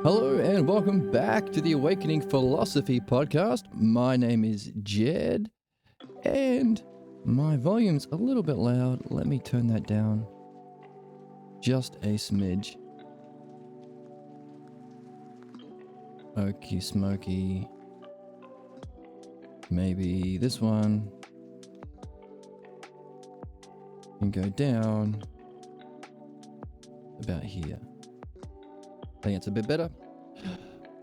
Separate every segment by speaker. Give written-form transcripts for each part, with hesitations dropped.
Speaker 1: Hello and welcome back to the Awakening Philosophy podcast. My name is Jed and my volume's a little bit loud. Let me turn that down just a smidge. Okie smoky. Maybe this one can go down about here. I think it's a bit better.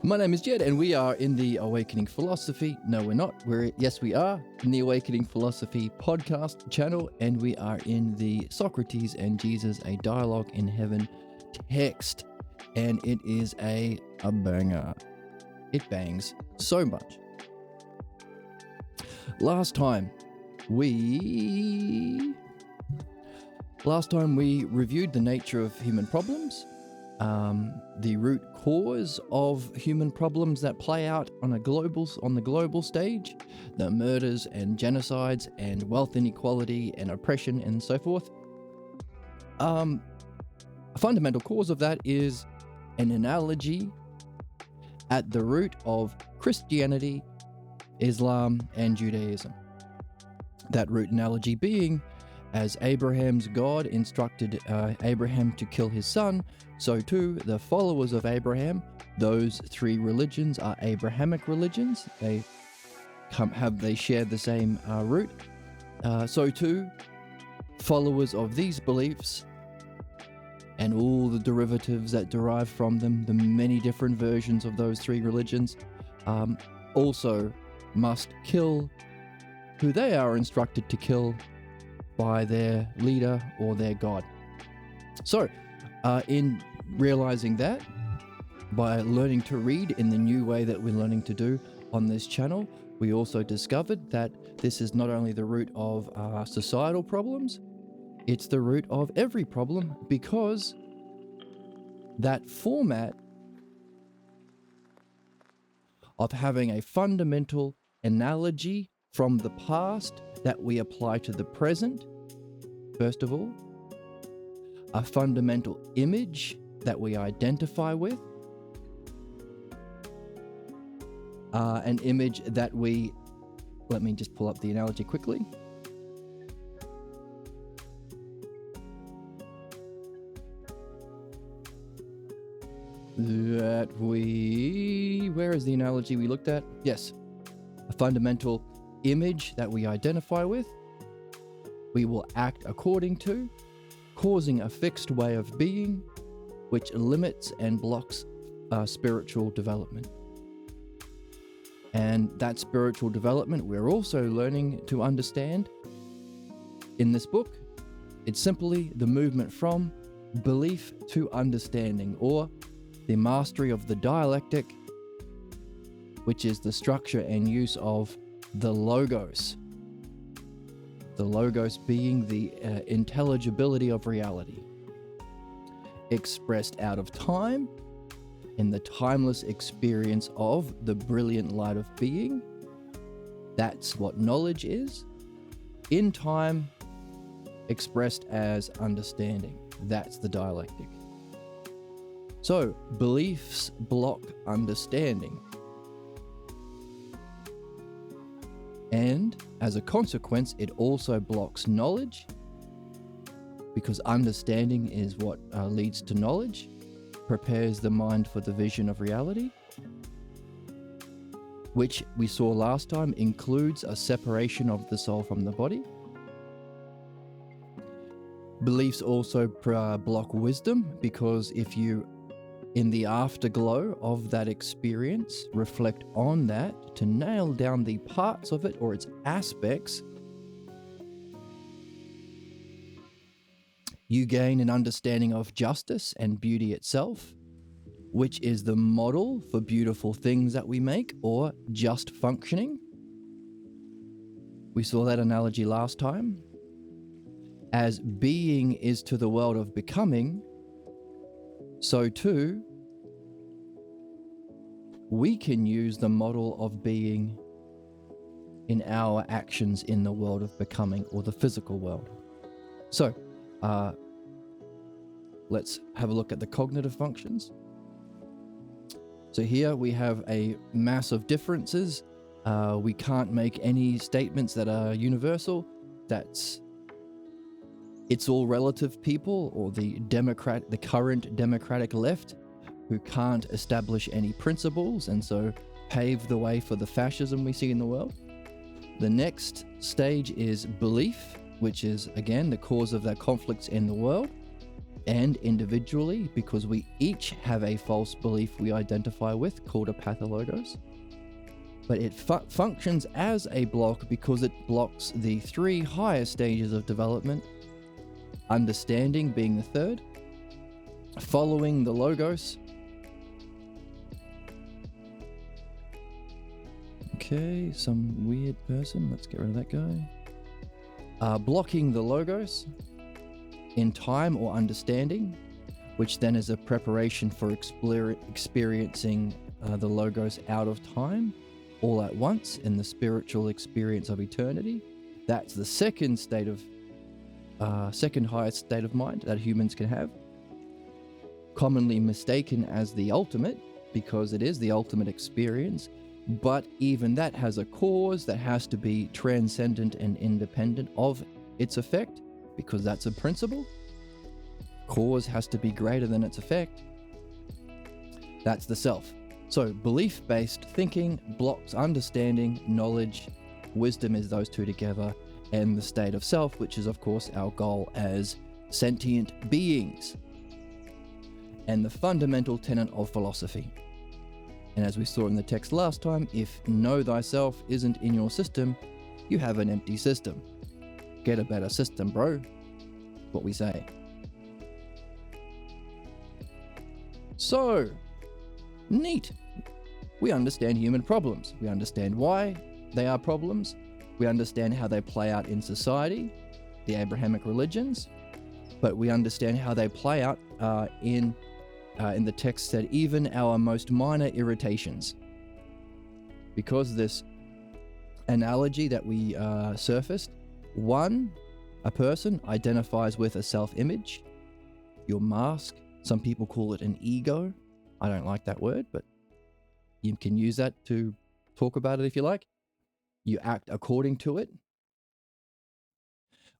Speaker 1: My name is Jed, and we are in the Awakening Philosophy. No, we're not. Yes, we are in the Awakening Philosophy podcast channel, and we are in the Socrates and Jesus: A Dialogue in Heaven text, and it is a banger. It bangs so much. Last time we reviewed the nature of human problems. The root cause of human problems that play out on the global stage, the murders and genocides and wealth inequality and oppression and so forth. A fundamental cause of that is an analogy at the root of Christianity, Islam, and Judaism. That root analogy being, as Abraham's God instructed Abraham to kill his son, so too the followers of Abraham, those three religions are Abrahamic religions. They share the same root. So too, followers of these beliefs and all the derivatives that derive from them, the many different versions of those three religions, also must kill who they are instructed to kill by their leader or their God. So, in realizing that, by learning to read in the new way that we're learning to do on this channel, we also discovered that this is not only the root of societal problems, it's the root of every problem, because that format of having a fundamental analogy from the past that we apply to the present, first of all, a fundamental image that we identify with, an image that let me just pull up the analogy quickly. Where is the analogy we looked at? Yes, a fundamental image that we identify with, we will act according to, causing a fixed way of being, which limits and blocks spiritual development. And that spiritual development we're also learning to understand in this book. It's simply the movement from belief to understanding, or the mastery of the dialectic, which is the structure and use of the logos. The logos being the intelligibility of reality, expressed out of time in the timeless experience of the brilliant light of being. That's what knowledge is. In time, expressed as understanding. That's the dialectic. So, beliefs block understanding. And as a consequence, it also blocks knowledge, because understanding is what leads to knowledge, prepares the mind for the vision of reality, which we saw last time includes a separation of the soul from the body. Beliefs also block wisdom, because if you, in the afterglow of that experience, reflect on that to nail down the parts of it or its aspects, you gain an understanding of justice and beauty itself, which is the model for beautiful things that we make, or just functioning. We saw that analogy last time. As being is to the world of becoming, so too, we can use the model of being in our actions in the world of becoming, or the physical world. So, let's have a look at the cognitive functions. So here we have a mass of differences. We can't make any statements that are universal. It's all relative people, or the current democratic left, who can't establish any principles, and so pave the way for the fascism we see in the world. The next stage is belief, which is again the cause of the conflicts in the world and individually, because we each have a false belief we identify with called a pathologos. But it functions as a block because it blocks the three higher stages of development, understanding being the third, following the logos. Okay, some weird person. Let's get rid of that guy. Blocking the logos in time or understanding, which then is a preparation for experiencing the logos out of time all at once in the spiritual experience of eternity. That's the second highest state of mind that humans can have, commonly mistaken as the ultimate because it is the ultimate experience. But even that has a cause that has to be transcendent and independent of its effect, because that's a principle. Cause has to be greater than its effect. That's the self. So belief-based thinking blocks understanding, knowledge, wisdom is those two together, and the state of self, which is of course our goal as sentient beings, and the fundamental tenet of philosophy. And as we saw in the text last time, if know thyself isn't in your system, you have an empty system. Get a better system, bro. What we say. So, neat. We understand human problems. We understand why they are problems. We understand how they play out in society, the Abrahamic religions, but we understand how they play out in the text said, even our most minor irritations. Because this analogy that we surfaced, a person identifies with a self-image, your mask. Some people call it an ego. I don't like that word, but you can use that to talk about it if you like. You act according to it.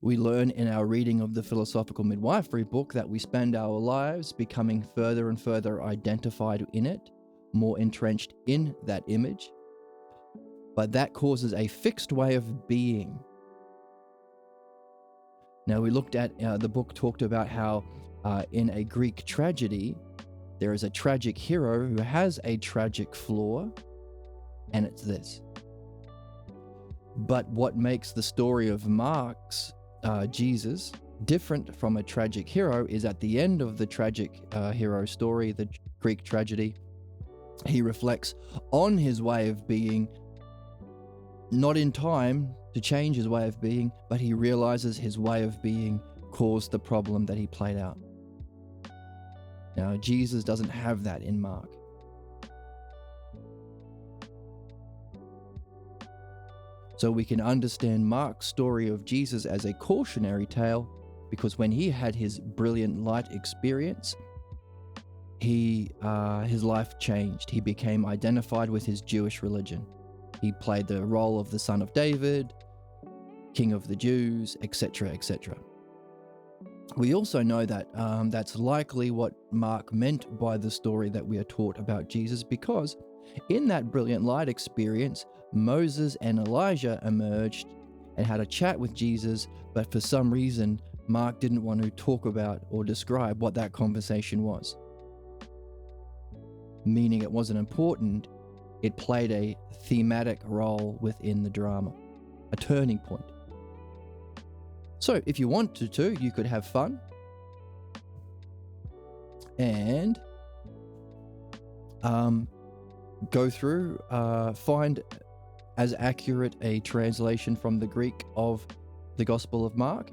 Speaker 1: We learn in our reading of the Philosophical Midwifery book that we spend our lives becoming further and further identified in it, more entrenched in that image. But that causes a fixed way of being. Now, we looked at, the book talked about how in a Greek tragedy, there is a tragic hero who has a tragic flaw, and it's this. But what makes the story of Mark's Jesus different from a tragic hero is at the end of the tragic hero story, the Greek tragedy, he reflects on his way of being, not in time to change his way of being, but he realizes his way of being caused the problem that he played out. Now, Jesus doesn't have that in Mark. So we can understand Mark's story of Jesus as a cautionary tale, because when he had his brilliant light experience, his life changed. He became identified with his Jewish religion. He played the role of the son of David, king of the Jews, etc., etc. We also know that that's likely what Mark meant by the story that we are taught about Jesus, because in that brilliant light experience, Moses and Elijah emerged and had a chat with Jesus, but for some reason, Mark didn't want to talk about or describe what that conversation was. Meaning it wasn't important, it played a thematic role within the drama, a turning point. So if you wanted to, you could have fun and go through, find as accurate a translation from the Greek of the Gospel of Mark,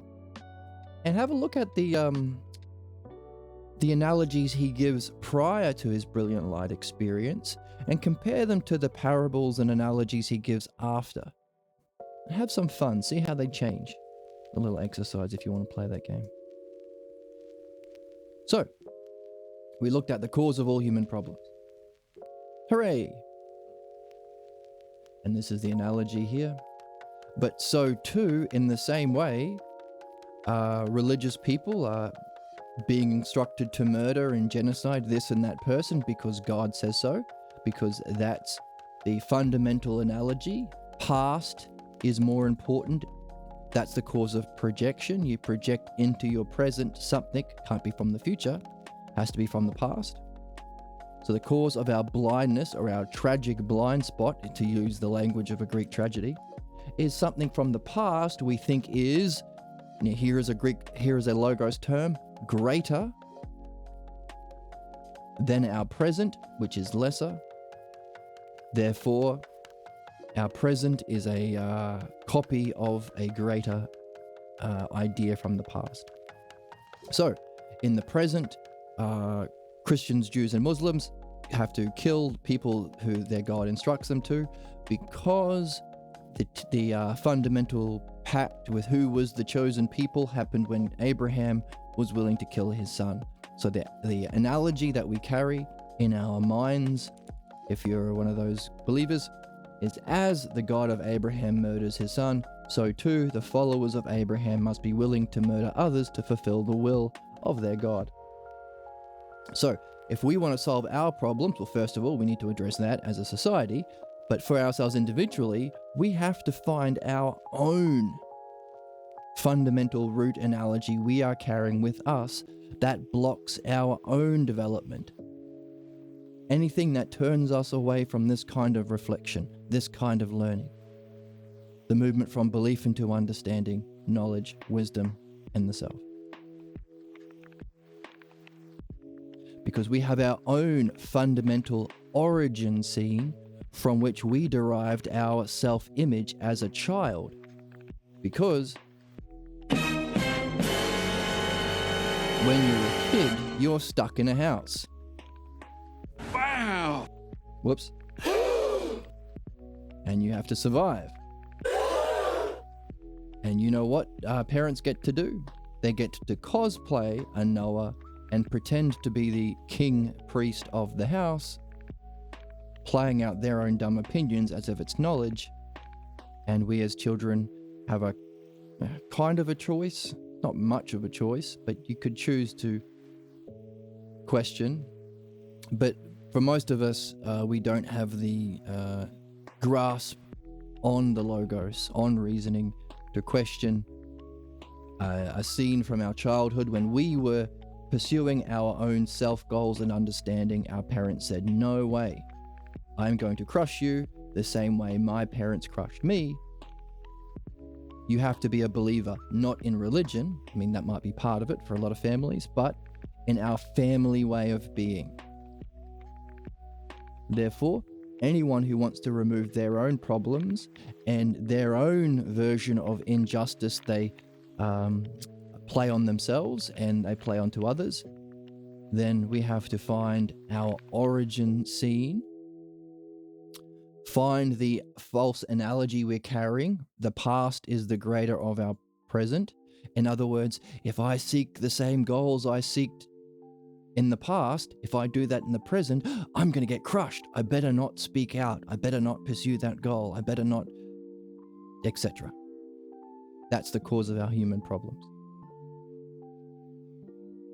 Speaker 1: and have a look at the analogies he gives prior to his brilliant light experience and compare them to the parables and analogies he gives after. Have some fun, see how they change. A little exercise if you want to play that game. So, we looked at the cause of all human problems. Hooray! And this is the analogy here. But so too, in the same way, religious people are being instructed to murder and genocide this and that person because God says so, because that's the fundamental analogy. Past is more important. That's the cause of projection. You project into your present something, can't be from the future, has to be from the past. So the cause of our blindness, or our tragic blind spot, to use the language of a Greek tragedy, is something from the past we think is, here is a logos term, greater than our present, which is lesser. Therefore, our present is a copy of a greater idea from the past. So, in the present, Christians, Jews, and Muslims have to kill people who their God instructs them to, because the fundamental pact with who was the chosen people happened when Abraham was willing to kill his son. So the analogy that we carry in our minds, if you're one of those believers, is as the God of Abraham murders his son, so too the followers of Abraham must be willing to murder others to fulfill the will of their God. So if we want to solve our problems, well, first of all, we need to address that as a society. But for ourselves individually, we have to find our own fundamental root analogy we are carrying with us that blocks our own development. Anything that turns us away from this kind of reflection, this kind of learning. The movement from belief into understanding, knowledge, wisdom, and the self. Because we have our own fundamental origin scene from which we derived our self-image as a child. Because when you're a kid, you're stuck in a house.
Speaker 2: Wow!
Speaker 1: Whoops. And you have to survive. And you know what parents get to do? They get to cosplay a Noah and pretend to be the king priest of the house, playing out their own dumb opinions as if it's knowledge. And we as children have a kind of a choice, not much of a choice, but you could choose to question. But for most of us, we don't have the grasp on the logos, on reasoning, to question a scene from our childhood when we were pursuing our own self-goals and understanding. Our parents said, no way, I'm going to crush you the same way my parents crushed me. You have to be a believer, not in religion. I mean, that might be part of it for a lot of families, but in our family way of being. Therefore, anyone who wants to remove their own problems and their own version of injustice they play on themselves and they play onto others, then we have to find our origin scene, find the false analogy we're carrying. The past is the greater of our present. In other words, if I seek the same goals I seeked in the past, if I do that in the present, I'm going to get crushed. I better not speak out. I better not pursue that goal. I better not, etc. That's the cause of our human problems.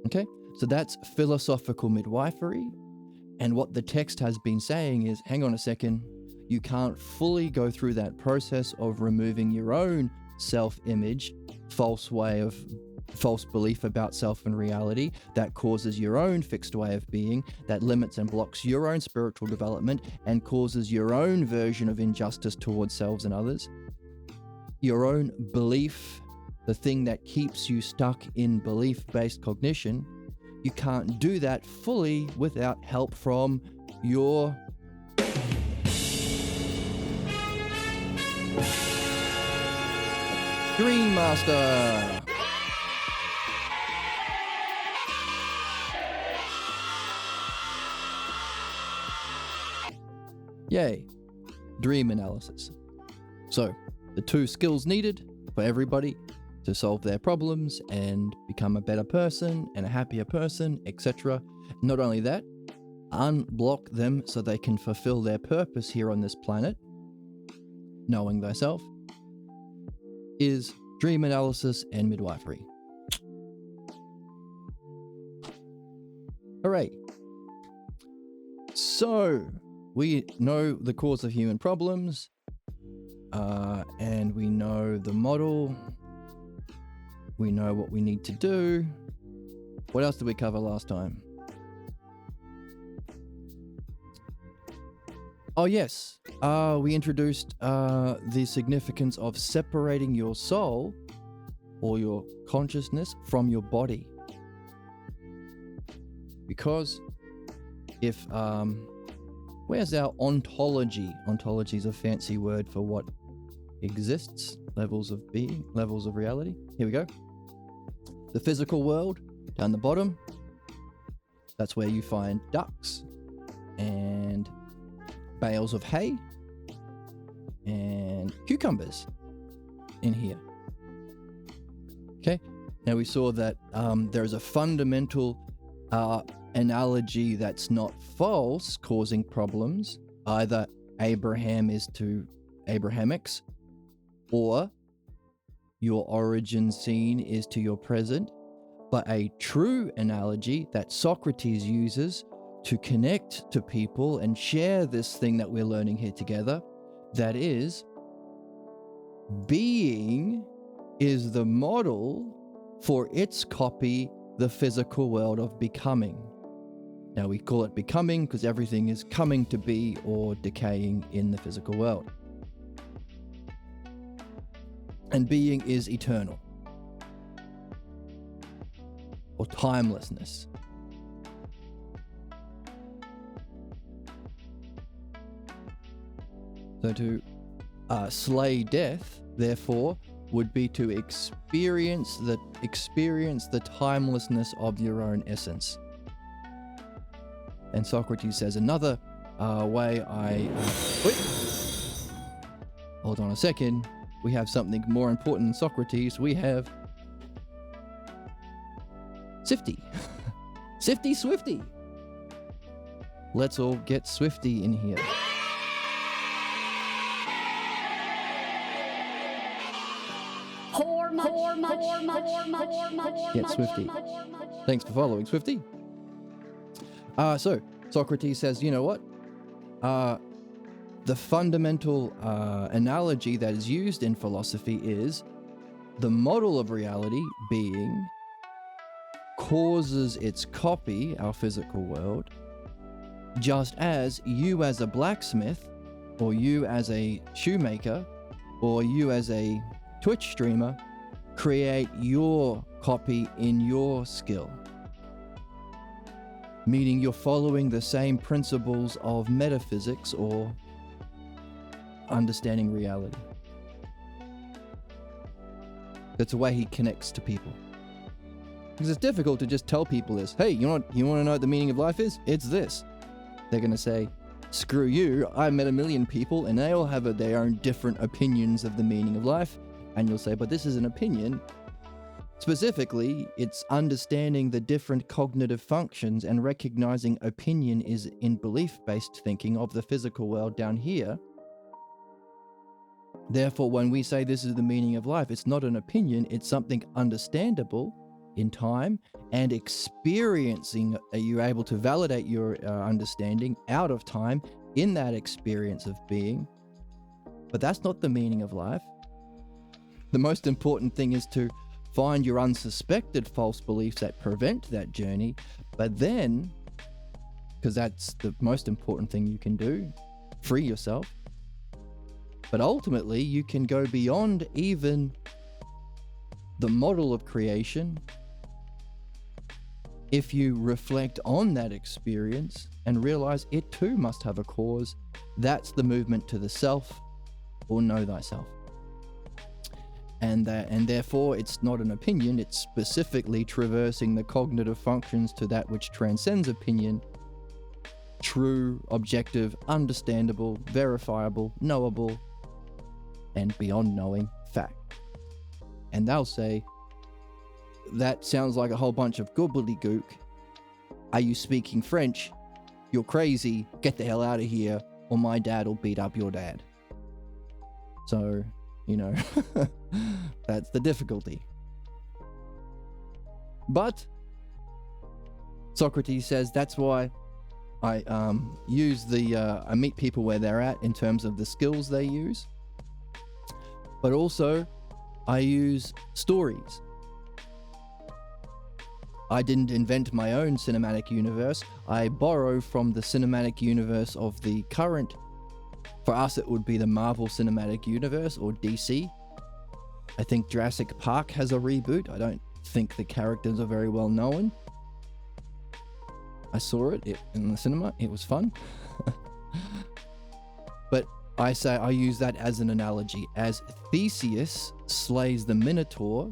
Speaker 1: Okay, so that's philosophical midwifery. And what the text has been saying is, hang on a second, you can't fully go through that process of removing your own self-image, false belief about self and reality that causes your own fixed way of being, that limits and blocks your own spiritual development and causes your own version of injustice towards selves and others. Your own belief, the thing that keeps you stuck in belief-based cognition, you can't do that fully without help from your Dream Master. Yay, dream analysis. So, the 2 skills needed for everybody to solve their problems and become a better person and a happier person, etc. Not only that, unblock them so they can fulfill their purpose here on this planet, knowing thyself, is dream analysis and midwifery. Hooray. So, we know the cause of human problems, and we know the model. We know what we need to do. What else did we cover last time? Oh yes, we introduced the significance of separating your soul or your consciousness from your body. Because if, where's our ontology? Ontology is a fancy word for what exists, levels of being, levels of reality. Here we go. The physical world, down the bottom, that's where you find ducks and bales of hay and cucumbers in here. Okay, now we saw that there's a fundamental analogy that's not false causing problems. Either Abraham is to Abrahamics, or your origin scene is to your present, but a true analogy that Socrates uses to connect to people and share this thing that we're learning here together, that is, being is the model for its copy, the physical world of becoming. Now we call it becoming because everything is coming to be or decaying in the physical world. And being is eternal, or timelessness. So to slay death, therefore, would be to experience the timelessness of your own essence. And Socrates says another way wait. Hold on a second. We have something more important than Socrates. We have Sifty. Sifty Swifty. Let's all get Swifty in here. Get Swifty. Thanks for following, Swifty. So Socrates says, you know what? The fundamental analogy that is used in philosophy is the model of reality, being, causes its copy, our physical world, just as you as a blacksmith, or you as a shoemaker, or you as a Twitch streamer, create your copy in your skill. Meaning you're following the same principles of metaphysics or understanding reality. That's the way he connects to people. Because it's difficult to just tell people this. Hey, you want to know what the meaning of life is? It's this. They're going to say, screw you, I met a million people and they all have their own different opinions of the meaning of life. And you'll say, but this is an opinion. Specifically, it's understanding the different cognitive functions and recognizing opinion is in belief-based thinking of the physical world down here. Therefore, when we say this is the meaning of life, it's not an opinion, it's something understandable in time and experiencing. You're able to validate your understanding out of time in that experience of being. But that's not the meaning of life. The most important thing is to find your unsuspected false beliefs that prevent that journey. But then, because that's the most important thing you can do, free yourself. But ultimately, you can go beyond even the model of creation if you reflect on that experience and realize it too must have a cause. That's the movement to the self, or know thyself. And therefore, it's not an opinion, it's specifically traversing the cognitive functions to that which transcends opinion, true, objective, understandable, verifiable, knowable, and beyond knowing fact. And they'll say, that sounds like a whole bunch of gobbledygook. Are you speaking French? you're crazy, get the hell out of here, or my dad will beat up your dad. So, that's the difficulty. But Socrates says that's why I I meet people where they're at in terms of the skills they use, but also I use stories. I didn't invent my own cinematic universe. I borrow from the cinematic universe of the current, for us it would be the Marvel Cinematic Universe or DC. I think Jurassic Park has a reboot. I don't think the characters are very well known. I saw it in the cinema. It was fun. But I use that as an analogy. As Theseus slays the Minotaur,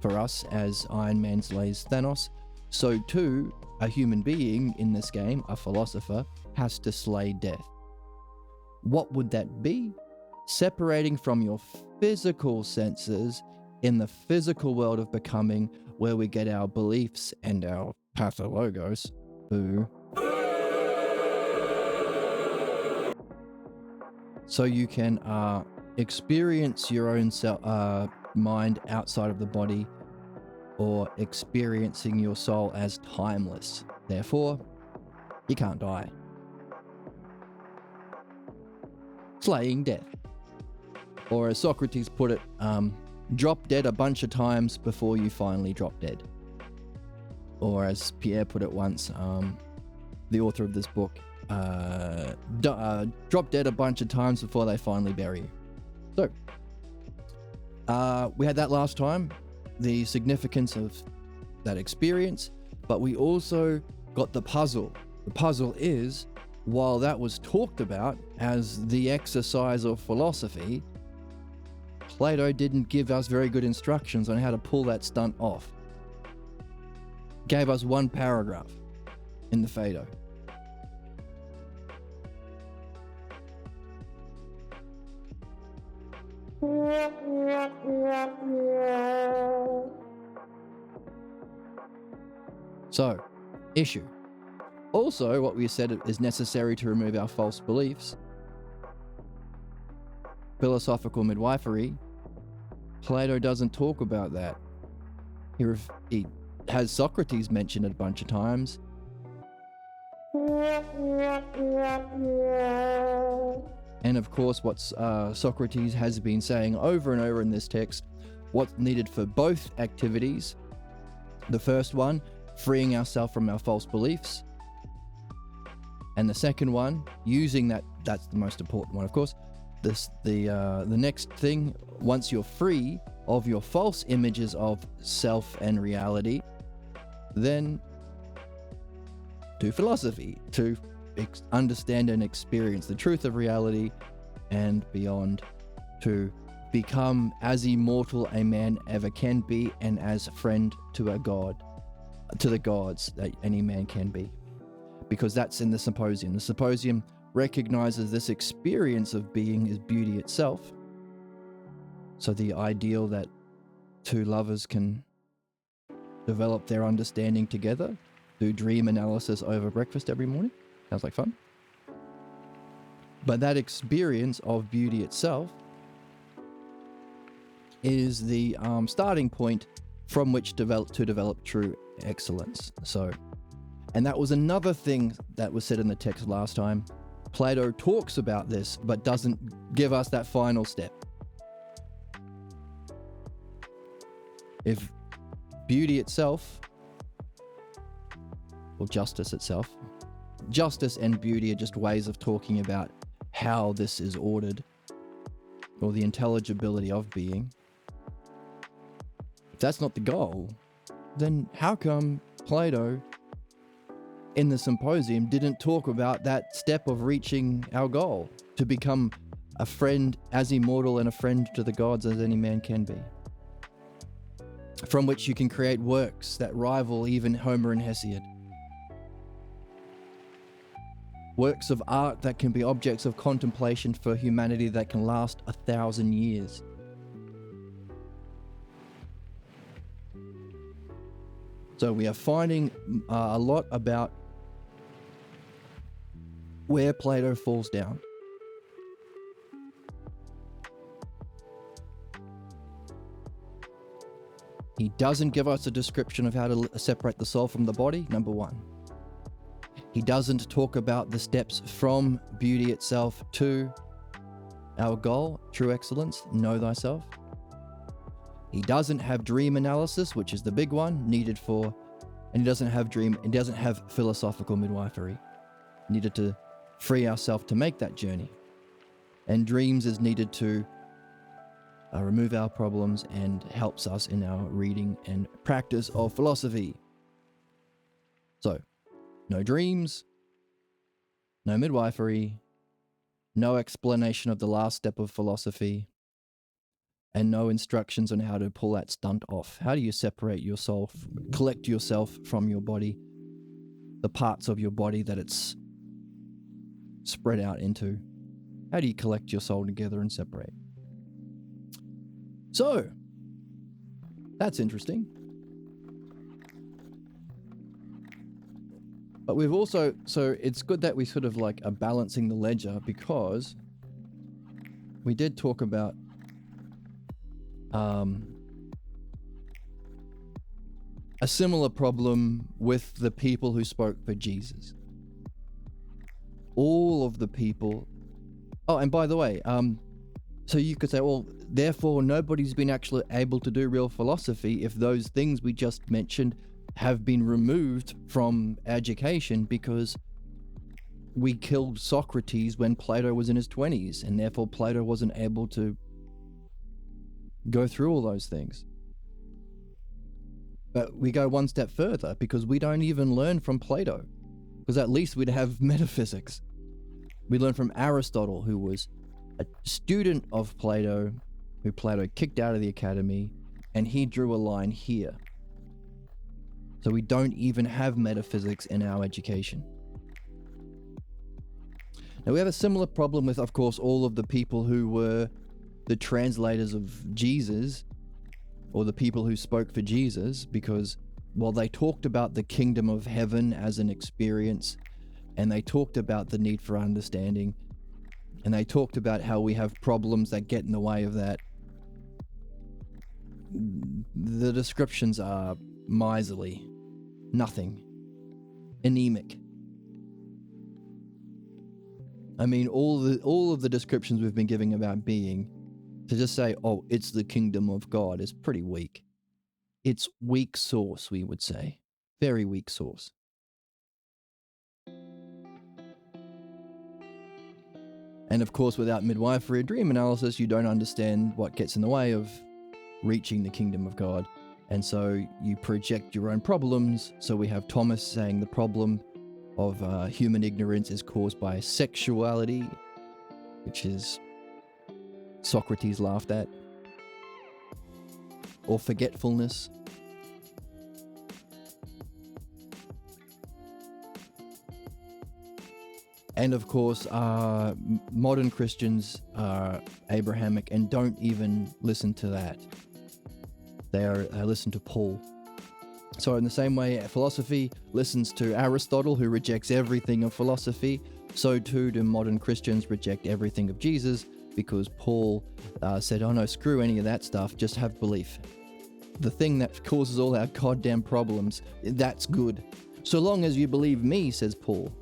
Speaker 1: for us as Iron Man slays Thanos, so too a human being in this game, a philosopher, has to slay death. What would that be? Separating from your physical senses in the physical world of becoming, where we get our beliefs and our pathologos. Boo. So you can experience your own mind outside of the body, or experiencing your soul as timeless. Therefore, you can't die. Slaying death. Or as Socrates put it, drop dead a bunch of times before you finally drop dead. Or as Pierre put it once, the author of this book, drop dead a bunch of times before they finally bury you. So, we had that last time, the significance of that experience, but we also got the puzzle. The puzzle is, while that was talked about as the exercise of philosophy, Plato didn't give us very good instructions on how to pull that stunt off. Gave us one paragraph in the Phaedo. So, issue. Also, what we said is necessary to remove our false beliefs. Philosophical midwifery. Plato doesn't talk about that. He has Socrates mentioned it a bunch of times. And of course, what Socrates has been saying over and over in this text, what's needed for both activities. The first one, freeing ourselves from our false beliefs. And the second one, using that's the most important one, of course. The next thing, once you're free of your false images of self and reality, then do philosophy to understand and experience the truth of reality and beyond, to become as immortal a man ever can be and as friend to the gods that any man can be. Because that's in the Symposium. The Symposium recognizes this experience of being is beauty itself. So the ideal that two lovers can develop their understanding together, do dream analysis over breakfast every morning. Sounds like fun. But that experience of beauty itself is the starting point from which to develop true excellence. So, and that was another thing that was said in the text last time. Plato talks about this, but doesn't give us that final step. If beauty itself, or justice itself, justice and beauty are just ways of talking about how this is ordered, or the intelligibility of being. If that's not the goal, then how come Plato in the Symposium didn't talk about that step of reaching our goal, to become a friend as immortal and a friend to the gods as any man can be, from which you can create works that rival even Homer and Hesiod, works of art that can be objects of contemplation for humanity that can last 1,000 years. So we are finding a lot about where Plato falls down. He doesn't give us a description of how to separate the soul from the body, number one. He doesn't talk about the steps from beauty itself to our goal, true excellence, know thyself. He doesn't have dream analysis, which is the big one, needed for, and he doesn't have philosophical midwifery, needed to free ourselves to make that journey. And dreams is needed to remove our problems and helps us in our reading and practice of philosophy. So, no dreams, no midwifery, no explanation of the last step of philosophy, and no instructions on how to pull that stunt off. How do you separate your soul, collect yourself from your body, the parts of your body that it's spread out into? How do you collect your soul together and separate? So, that's interesting. But we've also, so it's good that we sort of like are balancing the ledger, because we did talk about a similar problem with the people who spoke for Jesus. All of the people. Oh, and by the way, so you could say, well, therefore nobody's been actually able to do real philosophy if those things we just mentioned have been removed from education, because we killed Socrates when Plato was in his 20s, and therefore Plato wasn't able to go through all those things. But we go one step further, because we don't even learn from Plato, because at least we'd have metaphysics. We learn from Aristotle, who was a student of Plato, who Plato kicked out of the academy, and he drew a line here. So we don't even have metaphysics in our education. Now we have a similar problem with, of course, all of the people who were the translators of Jesus, or the people who spoke for Jesus, because while they talked about the kingdom of heaven as an experience, and they talked about the need for understanding, and they talked about how we have problems that get in the way of that, the descriptions are miserly, nothing, anemic. I mean, all of the descriptions we've been giving about being, to just say, oh, it's the kingdom of God, is pretty weak. It's weak sauce, we would say. Very weak sauce. And of course, without midwifery or dream analysis, you don't understand what gets in the way of reaching the kingdom of God. And so you project your own problems. So we have Thomas saying the problem of human ignorance is caused by sexuality, which is Socrates laughed at, or forgetfulness. And of course, modern Christians are Abrahamic and don't even listen to that. They listen to Paul. So in the same way, philosophy listens to Aristotle, who rejects everything of philosophy, so too do modern Christians reject everything of Jesus, because Paul said, oh no, screw any of that stuff, just have belief. The thing that causes all our goddamn problems, that's good. So long as you believe me, says Paul,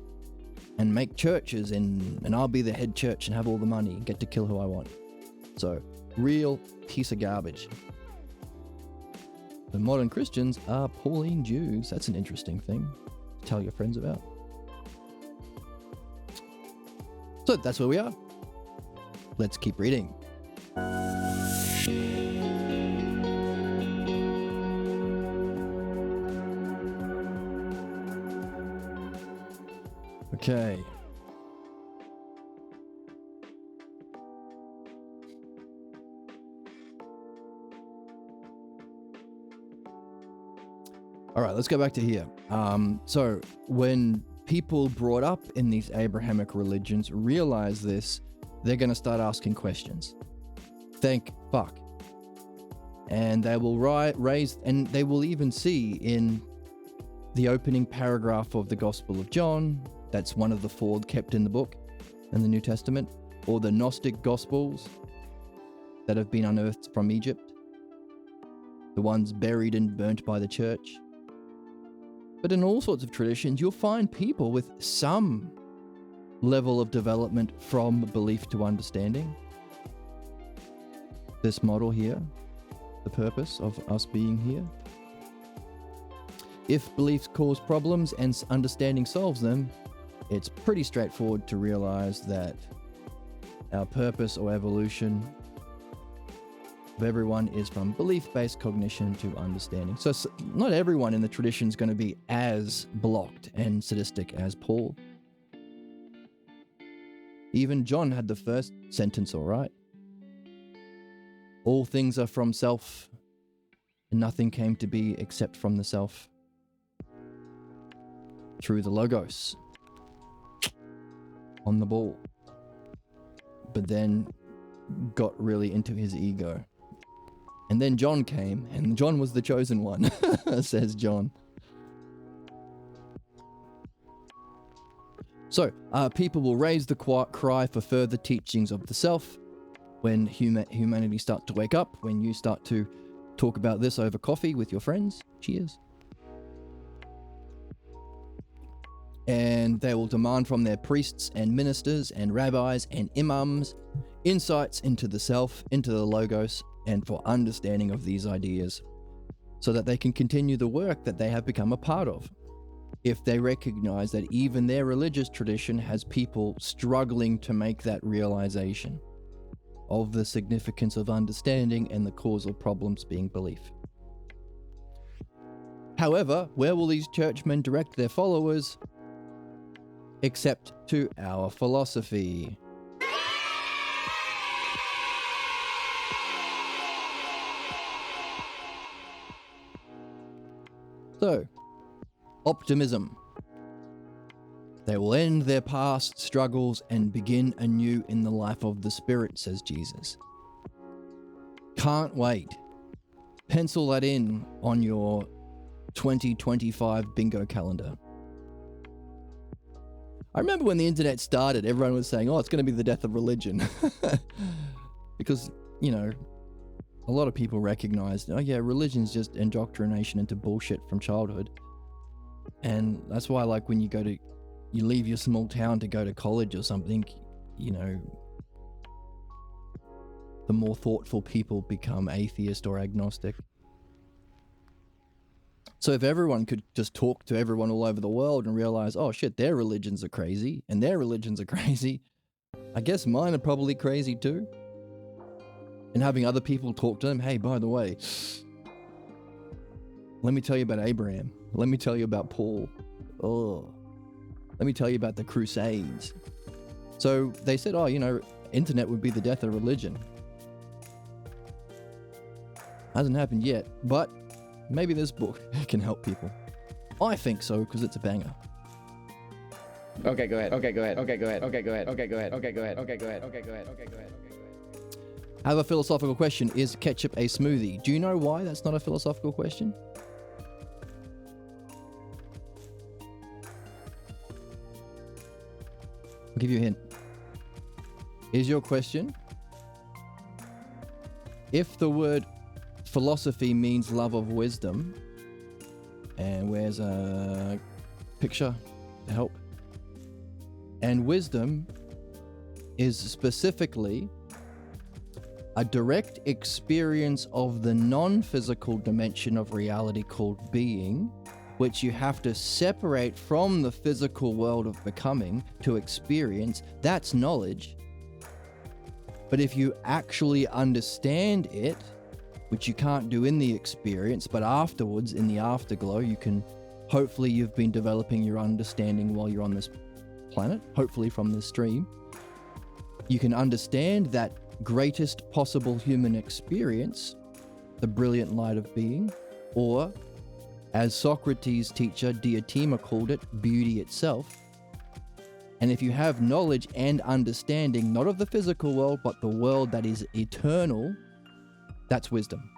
Speaker 1: and make churches, and I'll be the head church and have all the money and get to kill who I want. So, real piece of garbage. The modern Christians are Pauline Jews. That's an interesting thing to tell your friends about. So that's where we are. Let's keep reading. Okay. All right, let's go back to here. So when people brought up in these Abrahamic religions realize this, they're going to start asking questions. Thank fuck. And they will raise, and they will even see in the opening paragraph of the Gospel of John, that's one of the 4 kept in the book in the New Testament, or the Gnostic Gospels that have been unearthed from Egypt, the ones buried and burnt by the church. But in all sorts of traditions, you'll find people with some level of development from belief to understanding. This model here, the purpose of us being here. If beliefs cause problems and understanding solves them, it's pretty straightforward to realize that our purpose or evolution of everyone is from belief-based cognition to understanding. So not everyone in the tradition is going to be as blocked and sadistic as Paul. Even John had the first sentence all right. All things are from self, and nothing came to be except from the self. Through the Logos. On the ball. But then got really into his ego. And then John came, and John was the chosen one, says John. So, people will raise the cry for further teachings of the self when humanity starts to wake up, when you start to talk about this over coffee with your friends. Cheers. And they will demand from their priests and ministers and rabbis and imams insights into the self, into the Logos, and for understanding of these ideas, so that they can continue the work that they have become a part of. If they recognize that even their religious tradition has people struggling to make that realization of the significance of understanding and the causal problems being belief. However, where will these churchmen direct their followers? Except to our philosophy. So, optimism. They will end their past struggles and begin anew in the life of the Spirit, says Jesus. Can't wait. Pencil that in on your 2025 bingo calendar. I remember when the internet started, everyone was saying, oh, it's going to be the death of religion. Because, you know, a lot of people recognized, oh yeah, religion's just indoctrination into bullshit from childhood. And that's why, like, when you leave your small town to go to college or something, you know, the more thoughtful people become atheist or agnostic. So if everyone could just talk to everyone all over the world and realize, oh shit, their religions are crazy, and their religions are crazy, I guess mine are probably crazy too. And having other people talk to them, hey, by the way, let me tell you about Abraham. Let me tell you about Paul. Oh, let me tell you about the Crusades. So they said, oh, you know, internet would be the death of religion. Hasn't happened yet, but maybe this book can help people. I think so, because it's a banger.
Speaker 2: Okay, go ahead. Okay, go ahead. Okay, go ahead. Okay, go ahead. Okay, go ahead. Okay, go ahead. Okay, go ahead. Okay, go ahead. Okay, go ahead.
Speaker 1: I have a philosophical question. Is ketchup a smoothie? Do you know why that's not a philosophical question? I'll give you a hint. Is your question, if the word philosophy means love of wisdom, and where's a picture to help? And wisdom is specifically a direct experience of the non-physical dimension of reality called being, which you have to separate from the physical world of becoming to experience. That's knowledge. But if you actually understand it, which you can't do in the experience, but afterwards, in the afterglow, you can, hopefully you've been developing your understanding while you're on this planet, hopefully from this stream. You can understand that greatest possible human experience, the brilliant light of being, or, as Socrates' teacher Diotima called it, beauty itself. And if you have knowledge and understanding, not of the physical world, but the world that is eternal, that's wisdom.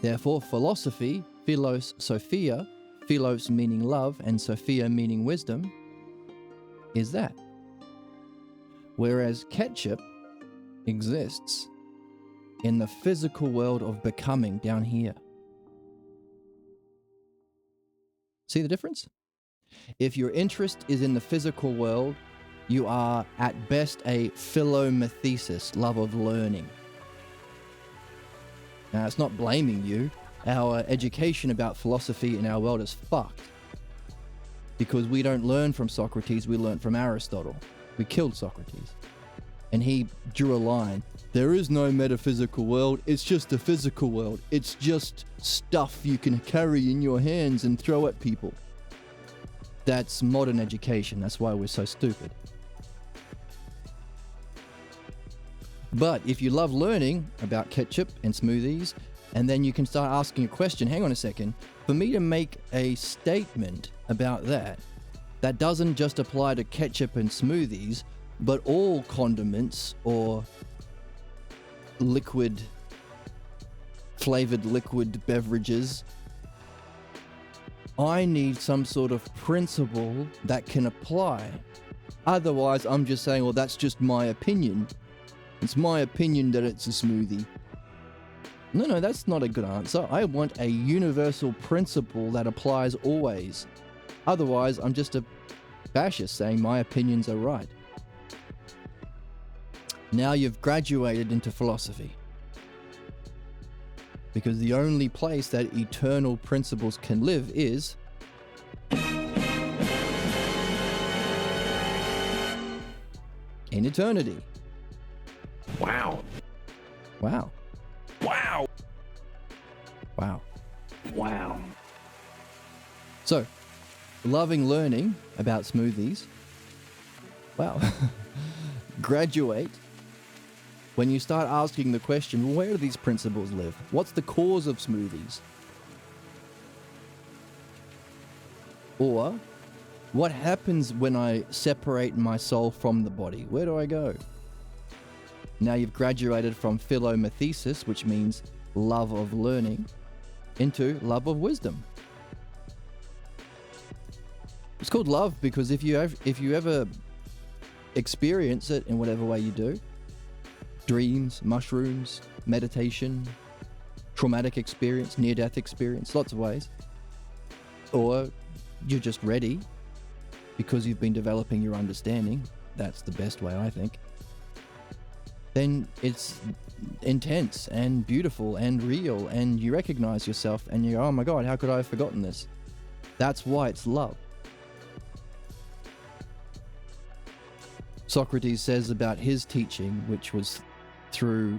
Speaker 1: Therefore, philosophy, philos, Sophia, philos meaning love, and Sophia meaning wisdom, is that. Whereas ketchup exists in the physical world of becoming down here. See the difference? If your interest is in the physical world, you are at best a philomathesis, love of learning. Now, it's not blaming you. Our education about philosophy in our world is fucked. Because we don't learn from Socrates, we learn from Aristotle. We killed Socrates. And he drew a line. There is no metaphysical world, it's just a physical world. It's just stuff you can carry in your hands and throw at people. That's modern education, that's why we're so stupid. But if you love learning about ketchup and smoothies, and then you can start asking a question, hang on a second, for me to make a statement about that, that doesn't just apply to ketchup and smoothies, but all condiments or flavored liquid beverages, I need some sort of principle that can apply. Otherwise, I'm just saying, well, that's just my opinion. It's my opinion that it's a smoothie. No, that's not a good answer. I want a universal principle that applies always. Otherwise, I'm just a fascist saying my opinions are right. Now you've graduated into philosophy. Because the only place that eternal principles can live is in eternity.
Speaker 2: Wow.
Speaker 1: Wow.
Speaker 2: Wow.
Speaker 1: Wow.
Speaker 2: Wow.
Speaker 1: So, loving learning about smoothies. Wow. Graduate. When you start asking the question, where do these principles live? What's the cause of smoothies? Or, what happens when I separate my soul from the body? Where do I go? Now you've graduated from philomathesis, which means love of learning, into love of wisdom. It's called love because if you ever experience it in whatever way you do, dreams, mushrooms, meditation, traumatic experience, near-death experience, lots of ways, or you're just ready because you've been developing your understanding, that's the best way, I think, then it's intense and beautiful and real, and you recognize yourself and you go, oh my God, how could I have forgotten this? That's why it's love. Socrates says about his teaching, which was through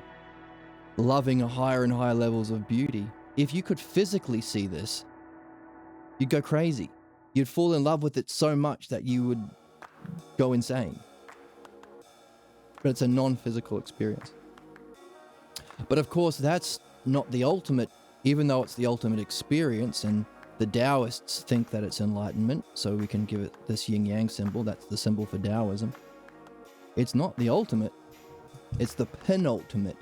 Speaker 1: loving higher and higher levels of beauty, if you could physically see this, you'd go crazy. You'd fall in love with it so much that you would go insane. But it's a non-physical experience. But of course, that's not the ultimate, even though it's the ultimate experience, and the Taoists think that it's enlightenment, so we can give it this yin-yang symbol, that's the symbol for Taoism. It's not the ultimate, it's the penultimate,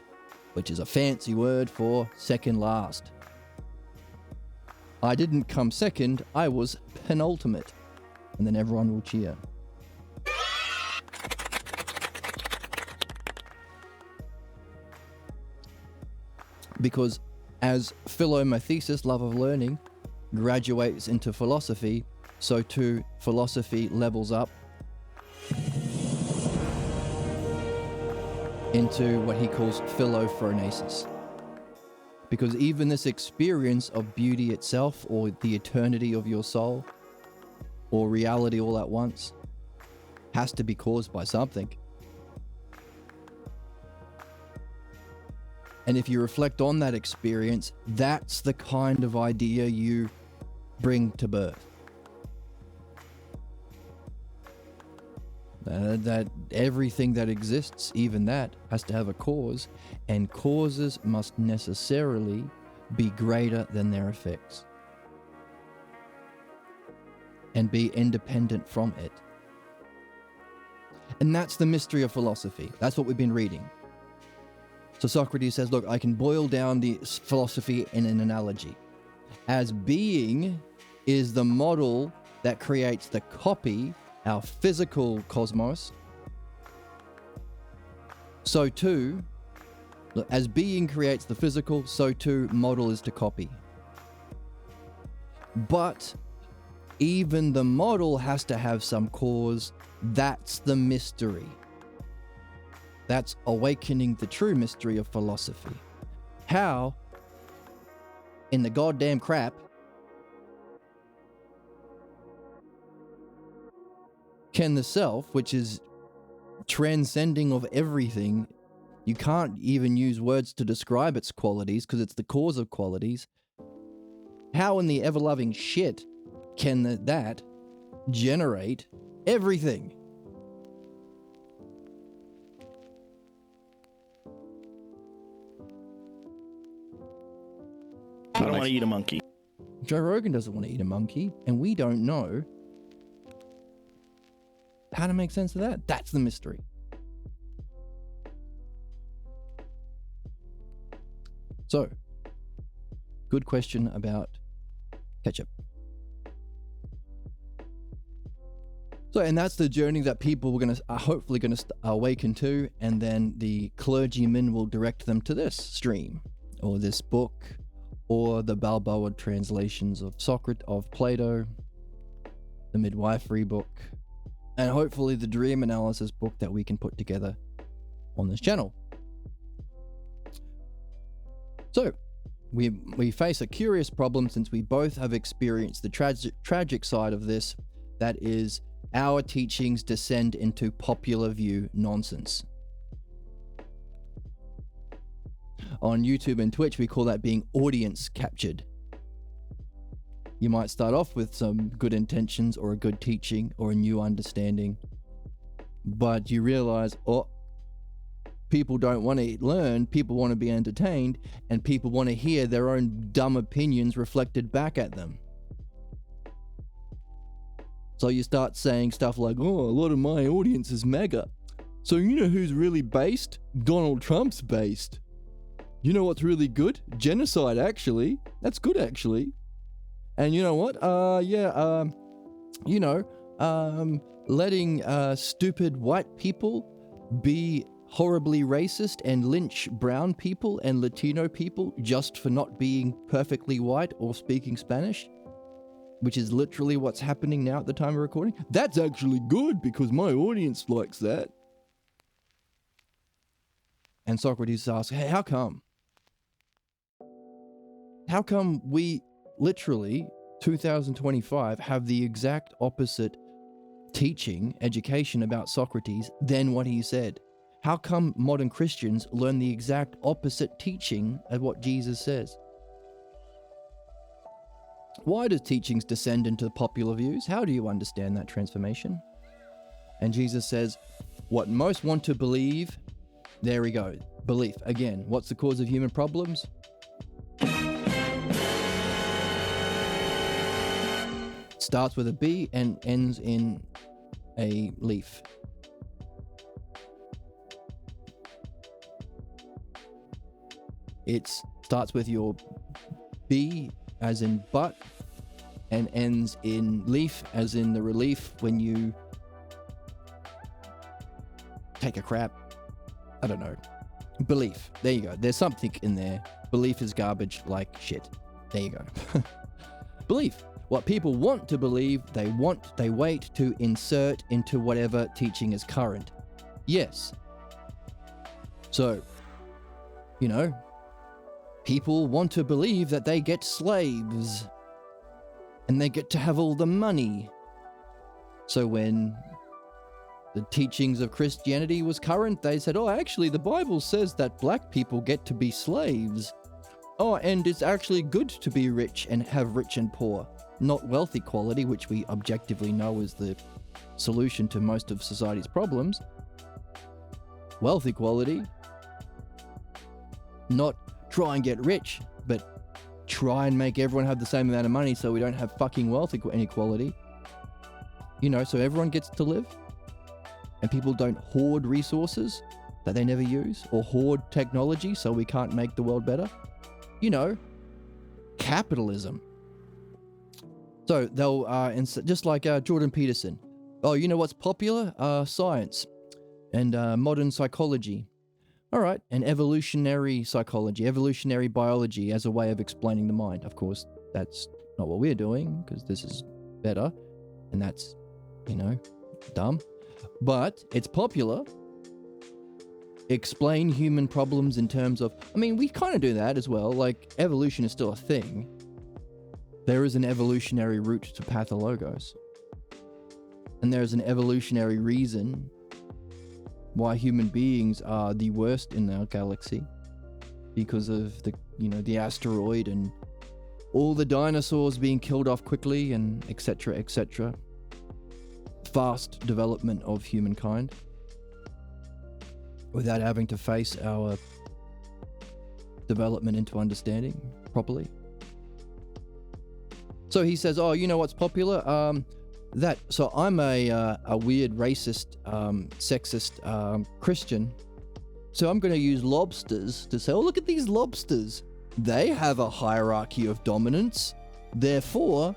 Speaker 1: which is a fancy word for second last. I didn't come second, I was penultimate. And then everyone will cheer. Because as philomathesis, love of learning, graduates into philosophy, so too philosophy levels up into what he calls philophronesis. Because even this experience of beauty itself, or the eternity of your soul, or reality all at once, has to be caused by something. And if you reflect on that experience, that's the kind of idea you bring to birth. That everything that exists, even that, has to have a cause, and causes must necessarily be greater than their effects and be independent from it. And that's the mystery of philosophy. That's what we've been reading. So Socrates says, look, I can boil down the philosophy in an analogy. As being is the model that creates the copy, our physical cosmos, so too, as being creates the physical, so too model is to copy. But even the model has to have some cause. That's the mystery. That's awakening the true mystery of philosophy. How, in the goddamn crap, can the self, which is transcending of everything, you can't even use words to describe its qualities because it's the cause of qualities, how in the ever-loving shit can that generate everything?
Speaker 3: I don't want to eat a monkey.
Speaker 1: Joe Rogan doesn't want to eat a monkey, and we don't know how to make sense of that. That's the mystery. So, good question about ketchup. So, and that's the journey that people are hopefully going to awaken to, and then the clergyman will direct them to this stream, or this book, or the Balboa translations of Socrates, of Plato, the midwifery book, and hopefully the dream analysis book that we can put together on this channel. So, we face a curious problem since we both have experienced the tragic side of this, that is, our teachings descend into popular view nonsense. On YouTube and Twitch, we call that being audience captured. You might start off with some good intentions or a good teaching or a new understanding, but you realize, people don't want to learn, people want to be entertained, and people want to hear their own dumb opinions reflected back at them. So you start saying stuff like, a lot of my audience is MAGA. So you know who's really based? Donald Trump's based. You know what's really good? Genocide, actually. That's good, actually. And you know what? Letting stupid white people be horribly racist and lynch brown people and Latino people just for not being perfectly white or speaking Spanish, which is literally what's happening now at the time of recording. That's actually good because my audience likes that. And Socrates asks, hey, how come? How come we literally, 2025, have the exact opposite teaching, education about Socrates than what he said? How come modern Christians learn the exact opposite teaching of what Jesus says? Why do teachings descend into popular views? How do you understand that transformation? And Jesus says, what most want to believe, there we go, belief. Again, what's the cause of human problems? Starts with a B and ends in a leaf. It starts with your B as in but and ends in leaf as in the relief when you take a crap. I don't know. Belief. There you go. There's something in there. Belief is garbage like shit. There you go. Belief. What people want to believe, they wait to insert into whatever teaching is current. Yes. So, people want to believe that they get slaves and they get to have all the money. So when the teachings of Christianity was current, they said, actually the Bible says that black people get to be slaves. And it's actually good to be rich and have rich and poor. Not wealth equality, which we objectively know is the solution to most of society's problems. Wealth equality. Not try and get rich, but try and make everyone have the same amount of money so we don't have fucking wealth inequality. So everyone gets to live and people don't hoard resources that they never use or hoard technology so we can't make the world better. Capitalism. So they'll, just like Jordan Peterson, Oh, you know what's popular? Science and modern psychology. All right, and evolutionary psychology, evolutionary biology as a way of explaining the mind. Of course, that's not what we're doing because this is better, and that's, dumb. But it's popular. Explain human problems in terms of, we kind of do that as well. Like, evolution is still a thing. There is an evolutionary route to pathologos. And there's an evolutionary reason why human beings are the worst in our galaxy. Because of the asteroid and all the dinosaurs being killed off quickly and etc., etc. Fast development of humankind without having to face our development into understanding properly. So he says, oh, you know what's popular? So I'm a weird racist, sexist Christian. So I'm going to use lobsters to say, oh, look at these lobsters. They have a hierarchy of dominance. Therefore,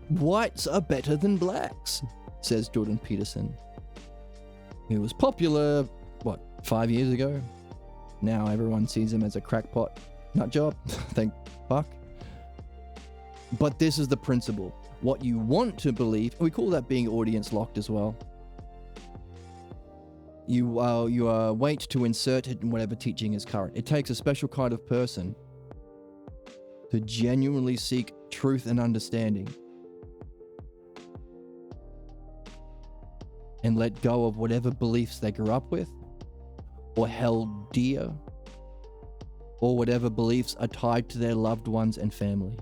Speaker 1: whites are better than blacks, says Jordan Peterson. He was popular, 5 years ago? Now everyone sees him as a crackpot nutjob. Thank fuck. But this is the principle. What you want to believe, we call that being audience locked as well. You wait to insert it in whatever teaching is current. It takes a special kind of person to genuinely seek truth and understanding and let go of whatever beliefs they grew up with or held dear or whatever beliefs are tied to their loved ones and family.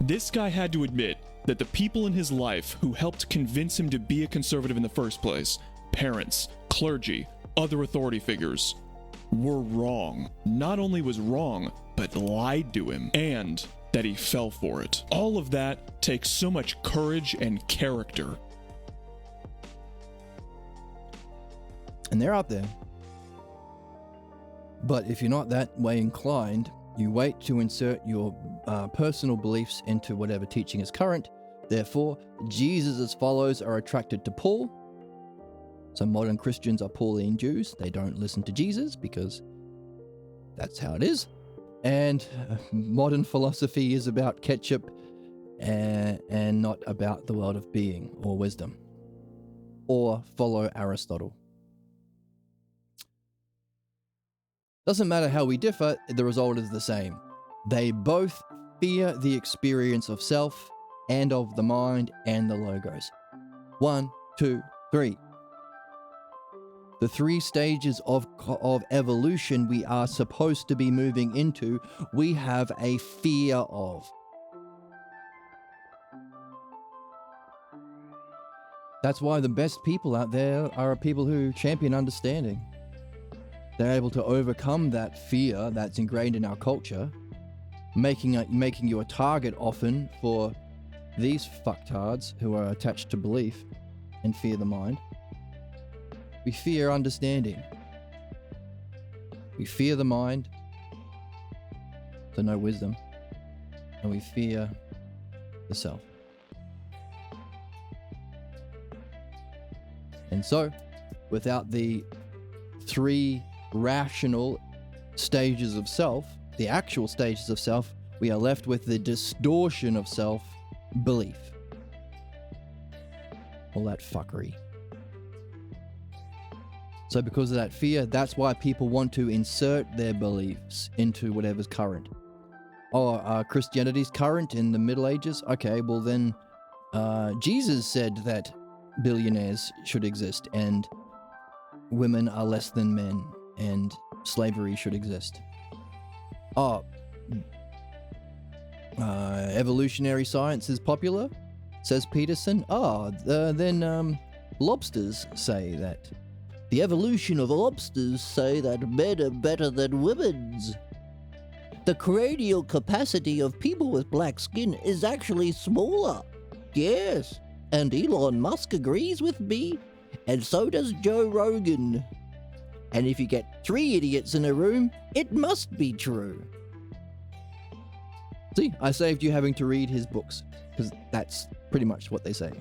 Speaker 3: This guy had to admit that the people in his life who helped convince him to be a conservative in the first place, parents, clergy, other authority figures, were wrong. Not only was wrong, but lied to him, and that he fell for it. All of that takes so much courage and character.
Speaker 1: And they're out there. But if you're not that way inclined, you wait to insert your personal beliefs into whatever teaching is current. Therefore, Jesus' followers are attracted to Paul. So modern Christians are Pauline Jews. They don't listen to Jesus because that's how it is. And modern philosophy is about ketchup and not about the world of being or wisdom. Or follow Aristotle. Doesn't matter how we differ, the result is the same. They both fear the experience of self and of the mind and the logos. 1, 2, 3. The 3 stages of evolution we are supposed to be moving into, we have a fear of. That's why the best people out there are people who champion understanding. They're able to overcome that fear that's ingrained in our culture, making you a target often for these fucktards who are attached to belief and fear the mind. We fear understanding. We fear the mind, so no wisdom, and we fear the self. And so, without the 3 rational stages of self, the actual stages of self, we are left with the distortion of self-belief. All that fuckery. So because of that fear, that's why people want to insert their beliefs into whatever's current. Oh, Christianity's current in the Middle Ages? Okay, well then, Jesus said that billionaires should exist and women are less than men and slavery should exist. Evolutionary science is popular, says Peterson. Then lobsters say that. The evolution of lobsters say that men are better than women's. The cranial capacity of people with black skin is actually smaller. Yes, and Elon Musk agrees with me, and so does Joe Rogan. And if you get 3 idiots in a room, it must be true. See, I saved you having to read his books, because that's pretty much what they say.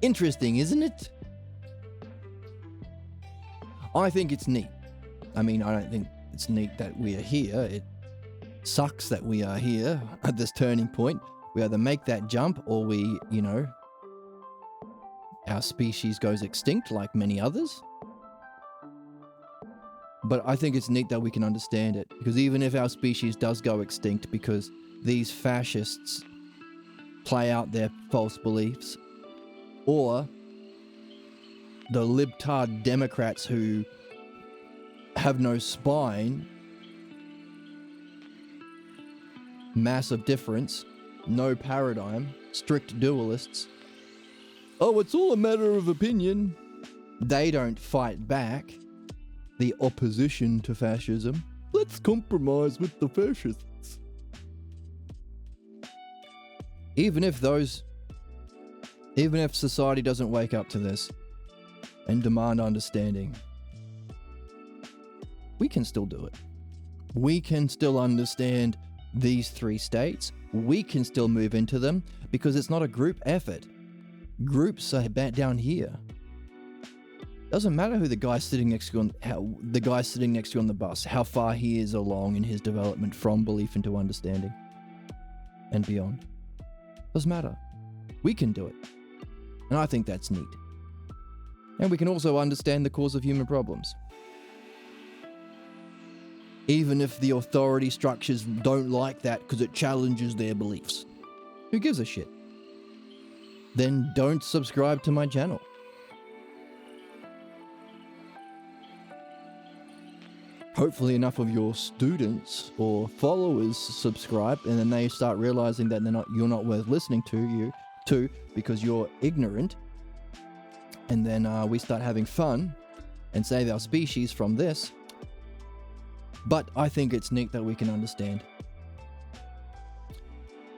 Speaker 1: Interesting, isn't it? I think it's neat. I mean, I don't think it's neat that we are here. It sucks that we are here at this turning point. We either make that jump or we, our species goes extinct like many others. But I think it's neat that we can understand it, because even if our species does go extinct because these fascists play out their false beliefs, or the libtard Democrats who have no spine, massive difference, no paradigm, strict dualists, oh, it's all a matter of opinion. They don't fight back. The opposition to fascism. Let's compromise with the fascists. Even if society doesn't wake up to this and demand understanding, we can still do it. We can still understand these three states. We can still move into them because it's not a group effort. Groups are down here. Doesn't matter who the guy sitting next to you on the bus, how far he is along in his development from belief into understanding and beyond. Doesn't matter. We can do it. And I think that's neat. And we can also understand the cause of human problems. Even if the authority structures don't like that because it challenges their beliefs. Who gives a shit? Then don't subscribe to my channel. Hopefully enough of your students or followers subscribe, and then they start realizing that you're not worth listening to because you're ignorant. And then we start having fun and save our species from this. But I think it's neat that we can understand.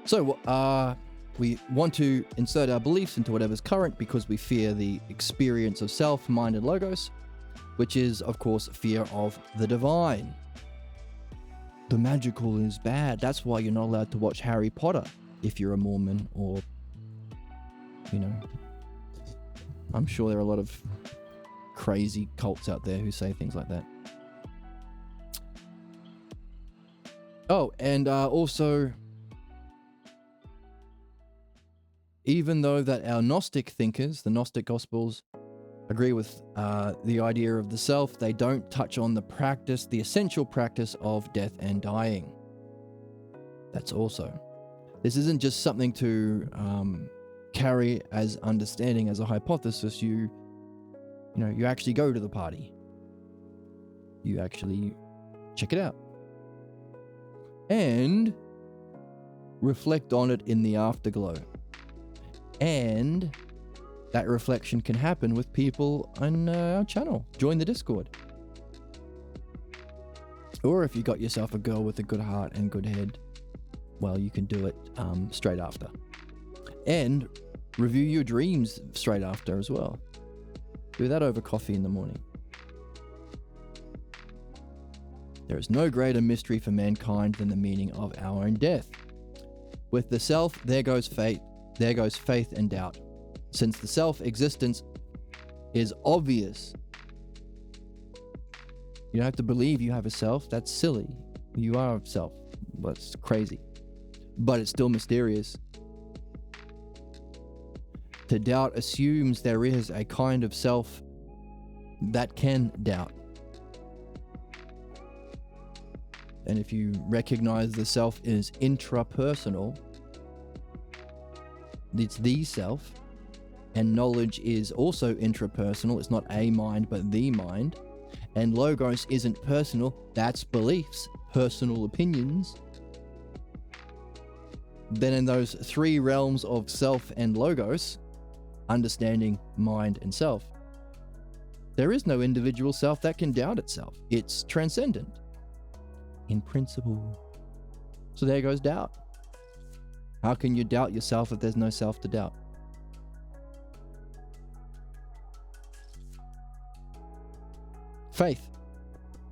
Speaker 1: So we want to insert our beliefs into whatever's current because we fear the experience of self, mind, and logos, which is, of course, fear of the divine. The magical is bad. That's why you're not allowed to watch Harry Potter if you're a Mormon or, I'm sure there are a lot of crazy cults out there who say things like that. Oh, and also, even though that our Gnostic thinkers, the Gnostic Gospels, agree with the idea of the self, they don't touch on the essential practice of death and dying. That's also. This isn't just something to carry as understanding as a hypothesis. You actually go to the party. You actually check it out. And reflect on it in the afterglow. And that reflection can happen with people on our channel. Join the Discord. Or if you got yourself a girl with a good heart and good head, well, you can do it straight after. And review your dreams straight after as well. Do that over coffee in the morning. There is no greater mystery for mankind than the meaning of our own death. With the self, there goes fate, there goes faith and doubt. Since the self-existence is obvious. You don't have to believe you have a self. That's silly. You are a self. That's crazy. But it's still mysterious. To doubt assumes there is a kind of self that can doubt. And if you recognize the self is intrapersonal, it's the self, and knowledge is also intrapersonal. It's not a mind, but the mind. And logos isn't personal. That's beliefs, personal opinions. Then in those three realms of self and logos, understanding, mind, and self, there is no individual self that can doubt itself. It's transcendent in principle. So there goes doubt. How can you doubt yourself if there's no self to doubt? Faith.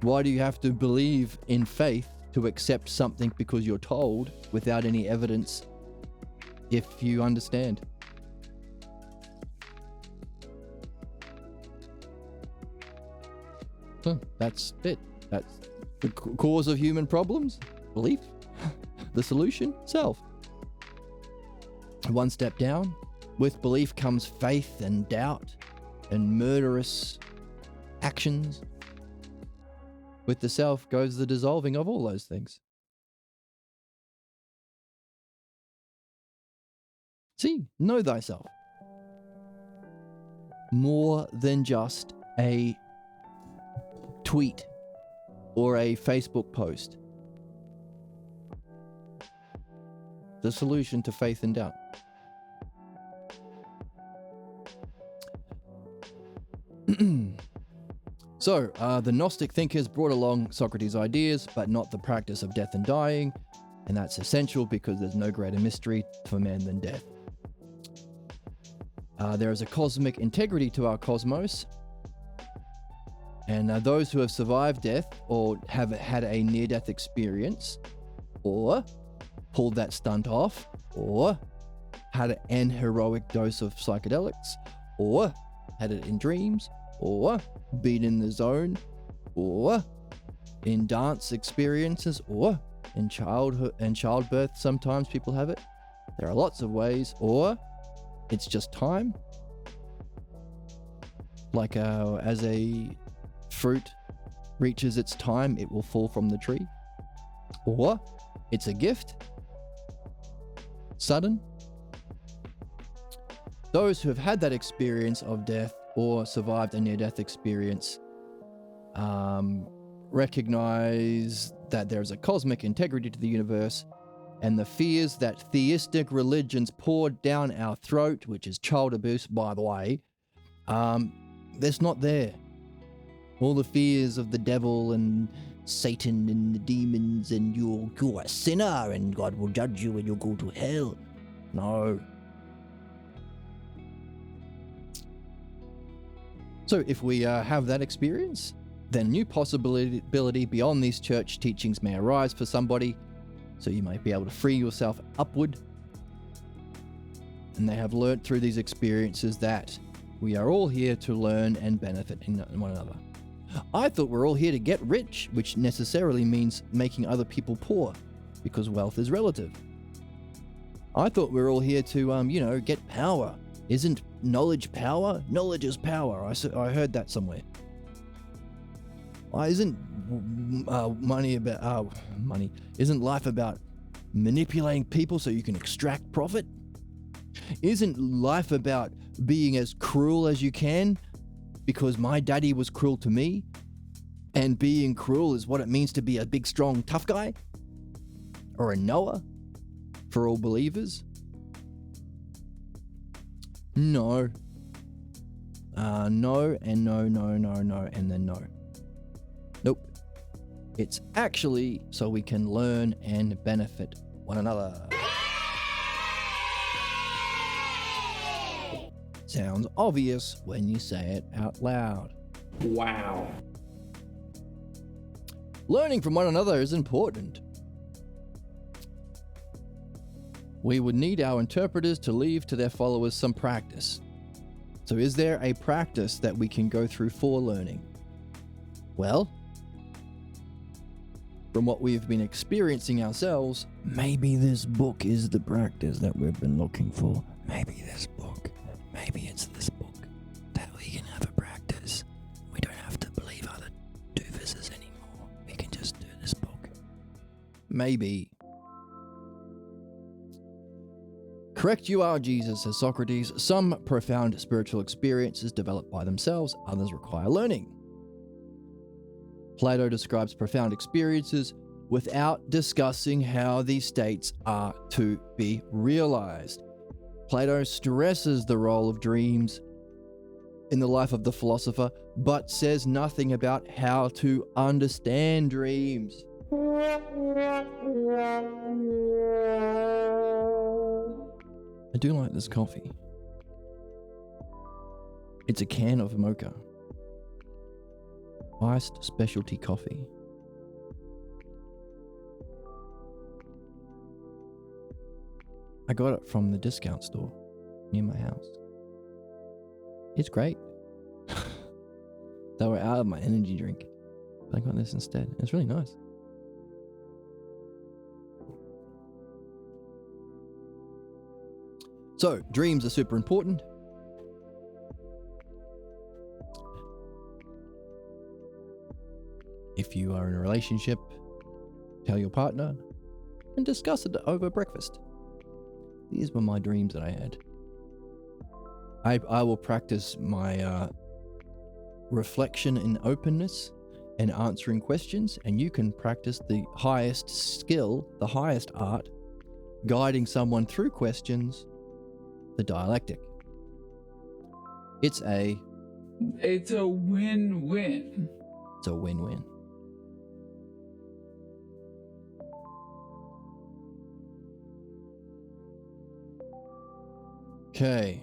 Speaker 1: Why do you have to believe in faith to accept something because you're told without any evidence if you understand? So that's it. That's the cause of human problems. Belief. The solution, self. One step down. With belief comes faith and doubt and murderous actions. With the self goes the dissolving of all those things. See, know thyself. More than just a tweet or a Facebook post. The solution to faith and doubt. So, the Gnostic thinkers brought along Socrates' ideas, but not the practice of death and dying, and that's essential because there's no greater mystery for man than death. There is a cosmic integrity to our cosmos, and those who have survived death or have had a near-death experience, or pulled that stunt off, or had an heroic dose of psychedelics, or had it in dreams, or been in the zone, or in dance experiences, or in childhood and childbirth. Sometimes people have it. There are lots of ways. Or it's just time. Like as a fruit reaches its time, it will fall from the tree. Or it's a gift. Sudden. Those who have had that experience of death or survived a near-death experience recognize that there's a cosmic integrity to the universe, and the fears that theistic religions poured down our throat, which is child abuse, by the way, that's not there. All the fears of the devil and Satan and the demons and you're a sinner and God will judge you and you'll go to hell. No. So if we have that experience, then new possibility beyond these church teachings may arise for somebody, so you might be able to free yourself upward. And they have learnt through these experiences that we are all here to learn and benefit in one another. I thought we're all here to get rich, which necessarily means making other people poor, because wealth is relative. I thought we were all here to, get power. Isn't knowledge power? Knowledge is power. I heard that somewhere. Isn't money? Isn't life about manipulating people so you can extract profit? Isn't life about being as cruel as you can because my daddy was cruel to me, and being cruel is what it means to be a big, strong, tough guy? Or a Noah for all believers? No. No, and no, and then no. Nope. It's actually so we can learn and benefit one another. Sounds obvious when you say it out loud.
Speaker 2: Wow.
Speaker 1: Learning from one another is important. We would need our interpreters to leave to their followers some practice. So is there a practice that we can go through for learning? Well, from what we've been experiencing ourselves, maybe this book is the practice that we've been looking for. Maybe this book. Maybe it's this book that we can have a practice. We don't have to believe other doofuses anymore. We can just do this book. Maybe. Correct you are, Jesus, says Socrates. Some profound spiritual experiences develop by themselves, others require learning. Plato describes profound experiences without discussing how these states are to be realized. Plato stresses the role of dreams in the life of the philosopher, but says nothing about how to understand dreams. I do like this coffee. It's a can of mocha. Iced specialty coffee. I got it from the discount store near my house. It's great. They were out of my energy drink. But I got this instead. It's really nice. So, dreams are super important. If you are in a relationship, tell your partner and discuss it over breakfast. These were my dreams that I had. I will practice my reflection and openness and answering questions, and you can practice the highest skill, the highest art, guiding someone through questions, the dialectic. It's a
Speaker 4: win-win.
Speaker 1: It's a win-win. Okay.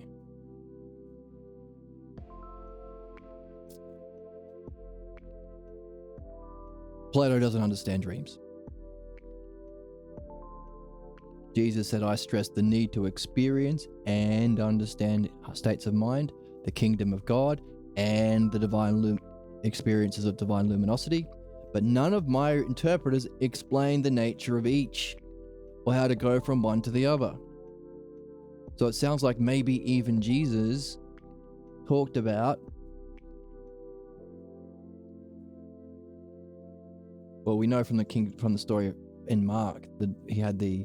Speaker 1: Plato doesn't understand dreams. Jesus said, I stress the need to experience and understand states of mind, the kingdom of God, and the divine experiences of divine luminosity, but none of my interpreters explain the nature of each or how to go from one to the other. So it sounds like maybe even Jesus talked about, well, we know from the story in Mark that he had the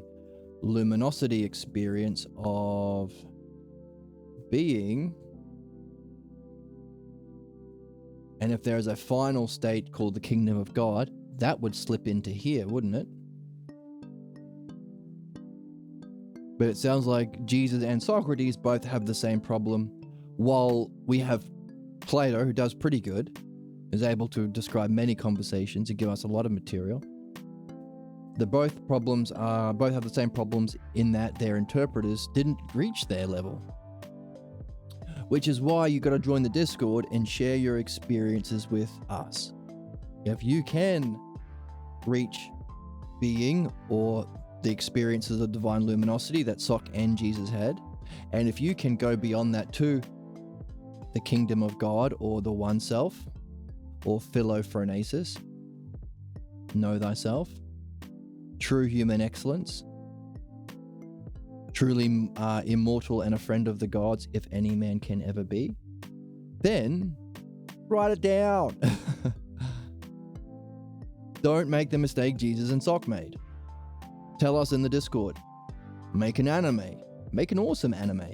Speaker 1: luminosity experience of being, and if there is a final state called the kingdom of God, that would slip into here, wouldn't it? But it sounds like Jesus and Socrates both have the same problem, while we have Plato, who does pretty good, is able to describe many conversations and give us a lot of material. Both have the same problems in that their interpreters didn't reach their level. Which is why you got to join the Discord and share your experiences with us. If you can reach being or the experiences of divine luminosity that Soc and Jesus had, and if you can go beyond that to the kingdom of God or the one self, or philophronesis, know thyself, true human excellence, truly immortal and a friend of the gods, if any man can ever be, then write it down. Don't make the mistake Jesus and Soc made. Tell us in the Discord. Make an anime. Make an awesome anime.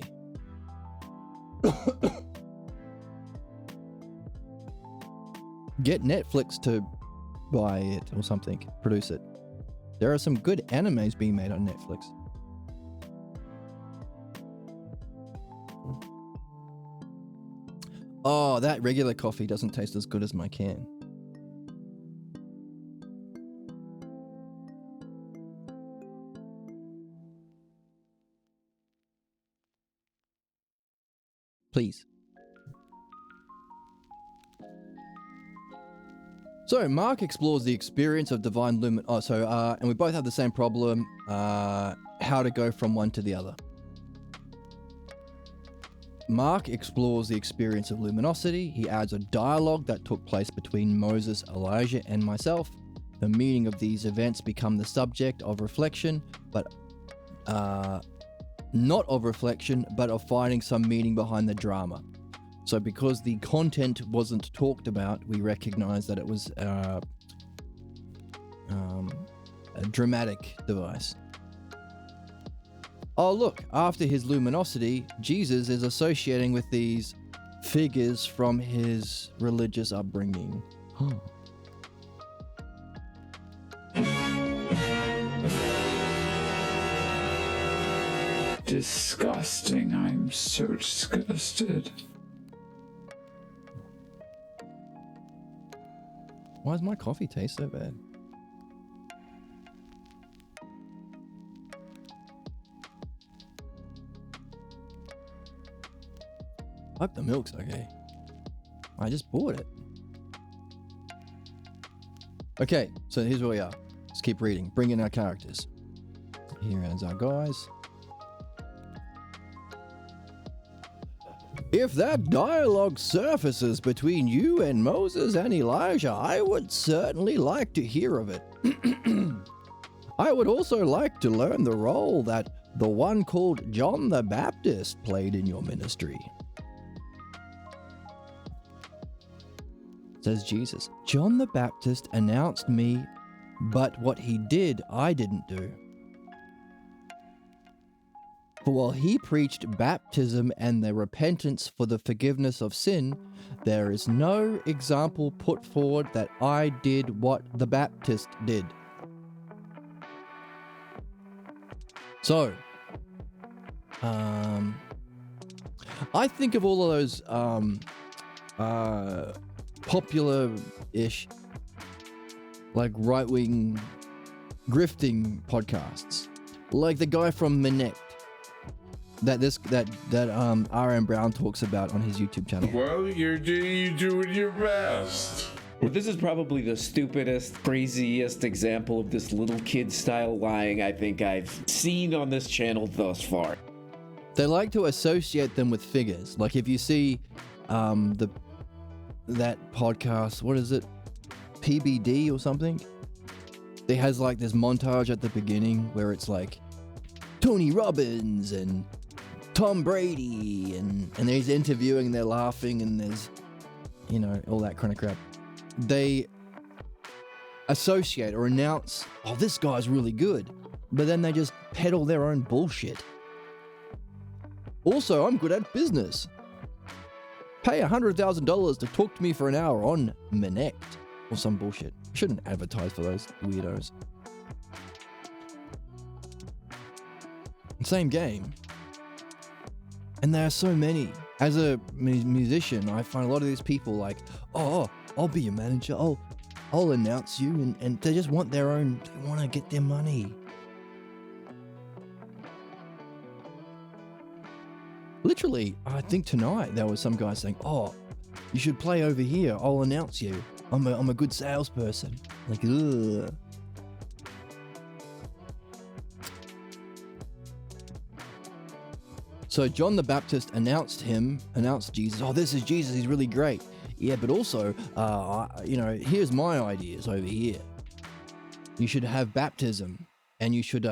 Speaker 1: Get Netflix to buy it or something. Produce it. There are some good animes being made on Netflix. Oh, that regular coffee doesn't taste as good as my can. Please. So, Mark explores the experience of divine and we both have the same problem, how to go from one to the other. Mark explores the experience of luminosity. He adds a dialogue that took place between Moses, Elijah, and myself. The meaning of these events become the subject of reflection, but not of reflection, but of finding some meaning behind the drama. So because the content wasn't talked about, we recognize that it was a dramatic device. Oh look, after his luminosity, Jesus is associating with these figures from his religious upbringing.
Speaker 4: Disgusting. I'm so disgusted.
Speaker 1: Why does my coffee taste so bad? I hope the milk's okay. I just bought it. Okay, so here's where we are. Let's keep reading. Bring in our characters. Here is our guys. If that dialogue surfaces between you and Moses and Elijah, I would certainly like to hear of it. I would also like to learn the role that the one called John the Baptist played in your ministry. Says Jesus, John the Baptist announced me, but what he did, I didn't do. For while he preached baptism and the repentance for the forgiveness of sin, there is no example put forward that I did what the Baptist did. So, I think of all of those popular-ish, like right-wing grifting podcasts, like the guy from Mantineia that R.M. Brown talks about on his YouTube channel.
Speaker 4: Well, you're doing your best.
Speaker 2: This is probably the stupidest, craziest example of this little kid-style lying I think I've seen on this channel thus far.
Speaker 1: They like to associate them with figures. Like if you see that podcast, what is it? PBD or something? It has like this montage at the beginning where it's like Tony Robbins and Tom Brady and he's interviewing, they're laughing, and there's, you know, all that kind of crap. They associate or announce, oh, this guy's really good, but then they just peddle their own bullshit. Also, I'm good at business. Pay $100,000 to talk to me for an hour on Mantineia or some bullshit. Shouldn't advertise for those weirdos. Same game. And there are so many. As a musician, I find a lot of these people like, oh, I'll be your manager. I'll announce you. And they just want their own, they want to get their money. Literally, I think tonight there was some guy saying, oh, you should play over here. I'll announce you. I'm a good salesperson. Like, ugh. So John the Baptist announced Jesus. Oh, this is Jesus. He's really great. Yeah, but also, here's my ideas over here. You should have baptism, and you should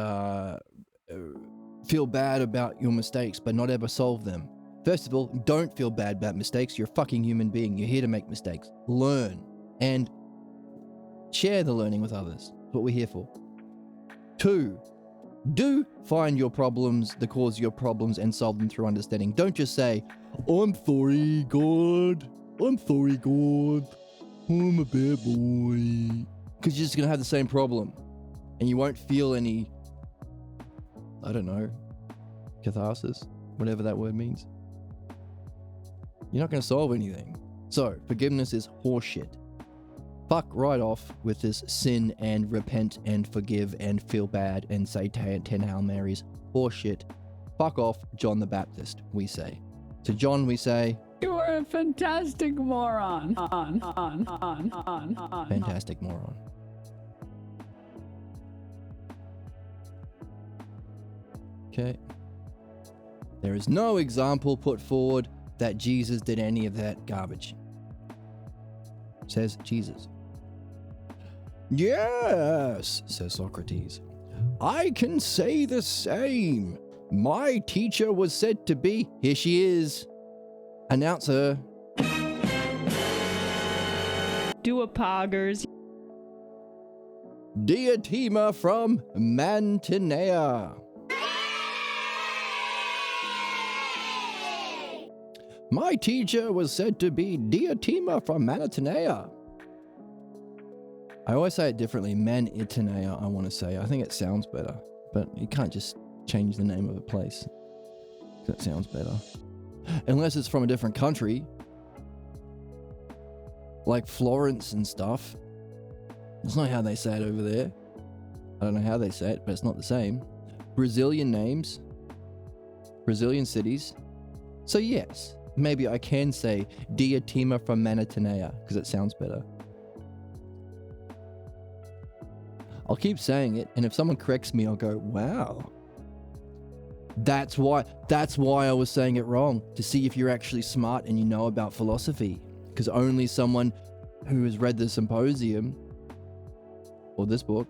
Speaker 1: feel bad about your mistakes, but not ever solve them. First of all, don't feel bad about mistakes. You're a fucking human being. You're here to make mistakes. Learn and share the learning with others. That's what we're here for. 2, do find your problems, the cause of your problems, and solve them through understanding. Don't just say, I'm sorry, God. I'm sorry, God. I'm a bad boy. Because you're just going to have the same problem. And you won't feel any, I don't know, catharsis, whatever that word means. You're not going to solve anything. So, forgiveness is horseshit. Fuck right off with this sin and repent and forgive and feel bad and say 10 Hail Marys. Horseshit. Fuck off, John the Baptist, we say. To John, we say,
Speaker 5: You are a fantastic moron.
Speaker 1: fantastic moron. Okay. There is no example put forward that Jesus did any of that garbage. Says Jesus. Yes, says Socrates. I can say the same. My teacher was said to be, here she is. Announce her.
Speaker 5: Do a poggers.
Speaker 1: Diotima from Mantineia. My teacher was said to be Diotima from Mantineia. I always say it differently. Mantineia, I want to say. I think it sounds better. But you can't just change the name of a place. That sounds better. Unless it's from a different country. Like Florence and stuff. That's not how they say it over there. I don't know how they say it, but it's not the same. Brazilian names. Brazilian cities. So yes. Maybe I can say Diotima from Mantineia because it sounds better. I'll keep saying it, and if someone corrects me, I'll go, wow. That's why I was saying it wrong, to see if you're actually smart and you know about philosophy. Because only someone who has read the Symposium, or this book,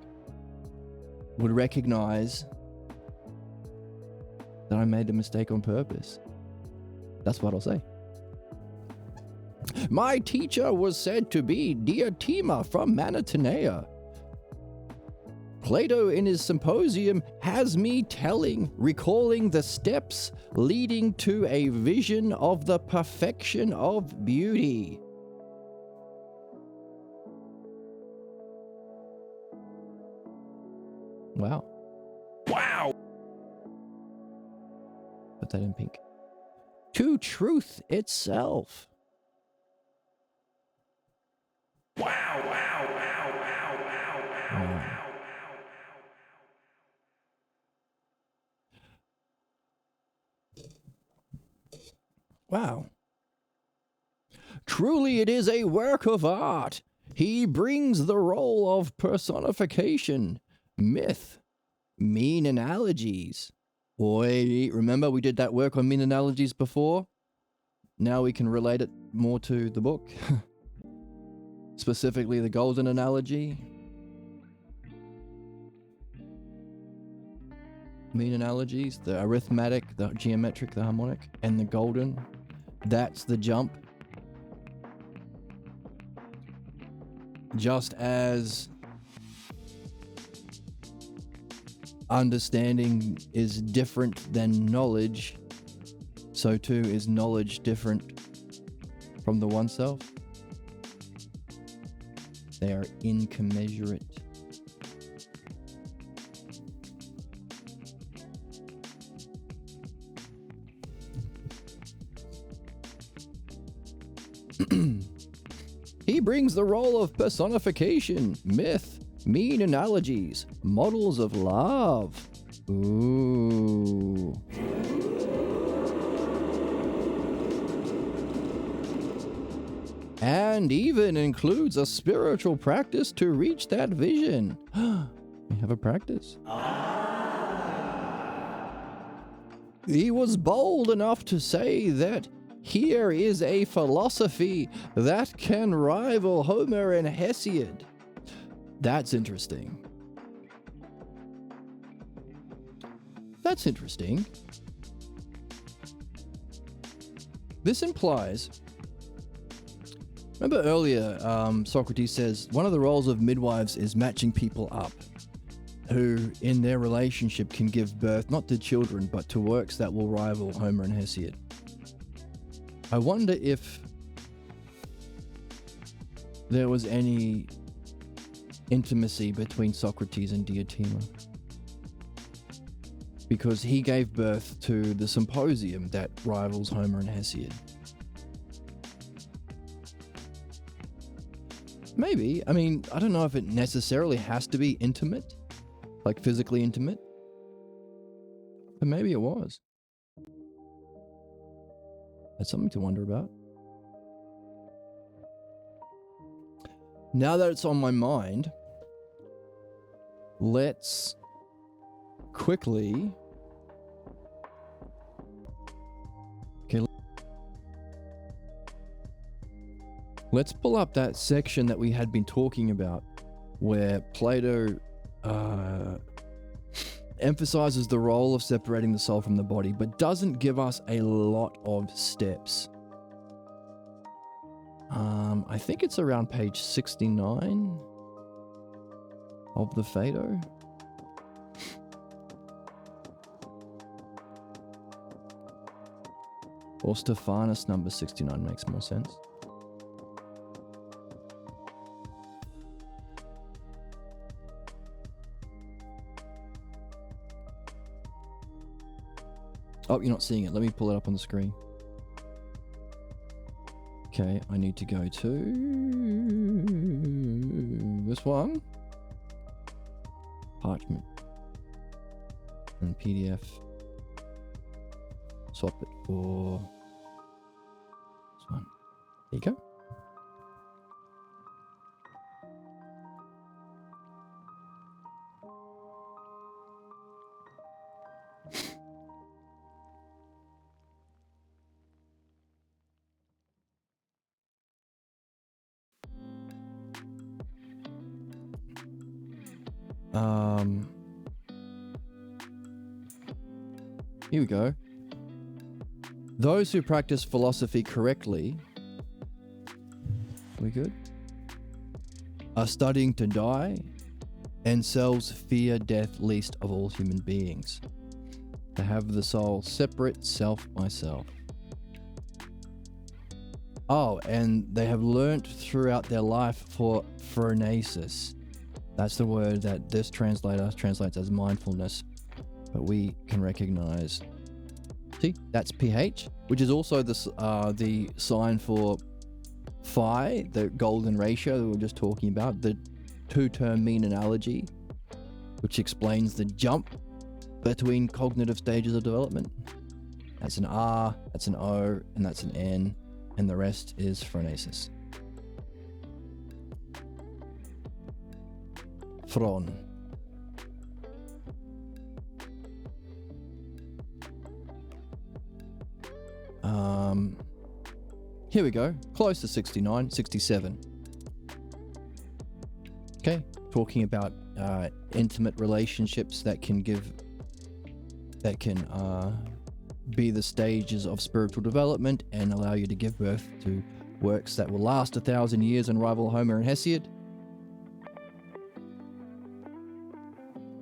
Speaker 1: would recognize that I made the mistake on purpose. That's what I'll say. My teacher was said to be Diotima from Mantineia. Plato in his Symposium has me recalling the steps leading to a vision of the perfection of beauty. Wow.
Speaker 3: Wow!
Speaker 1: Put that in pink. To truth itself.
Speaker 3: Wow, wow, wow, wow, wow, wow, wow.
Speaker 1: Wow. Truly it is a work of art. He brings the role of personification, myth, mean analogies. Boy, remember we did that work on mean analogies before? Now we can relate it more to the book. Specifically the golden analogy. Mean analogies, the arithmetic, the geometric, the harmonic, and the golden. That's the jump. Just as understanding is different than knowledge, so too is knowledge different from the oneself. They are incommensurate. He brings the role of personification, myth, mean analogies, models of love. Ooh. And even includes a spiritual practice to reach that vision. We have a practice. He was bold enough to say that here is a philosophy that can rival Homer and Hesiod. That's interesting. That's interesting. This implies... Remember earlier, Socrates says, one of the roles of midwives is matching people up who, in their relationship, can give birth not to children, but to works that will rival Homer and Hesiod. I wonder if there was any intimacy between Socrates and Diotima, because he gave birth to the Symposium that rivals Homer and Hesiod. Maybe. I mean, I don't know if it necessarily has to be intimate, like physically intimate, but maybe it was. That's something to wonder about. Now that it's on my mind, let's quickly... Okay, let's pull up that section that we had been talking about, where Plato emphasizes the role of separating the soul from the body, but doesn't give us a lot of steps. I think it's around page 69 of the Phaedo. Or Stephanus number 69 makes more sense. Oh, you're not seeing it. Let me pull it up on the screen. Okay, I need to go to this one. Parchment. And PDF. Swap it for this one. There you go. Here we go. Those who practice philosophy correctly, we good? Are studying to die, and selves fear death least of all human beings. To have the soul separate self by self. Oh, and they have learnt throughout their life for phronesis. That's the word that this translator translates as mindfulness, but we can recognize. See, that's pH, which is also the sign for phi, the golden ratio that we were just talking about, the two-term mean analogy, which explains the jump between cognitive stages of development. That's an R, that's an O, and that's an N, and the rest is phronesis. Phron. Here we go, close to 69, 67. Okay, talking about intimate relationships that can be the stages of spiritual development and allow you to give birth to works that will last 1,000 years and rival Homer and Hesiod.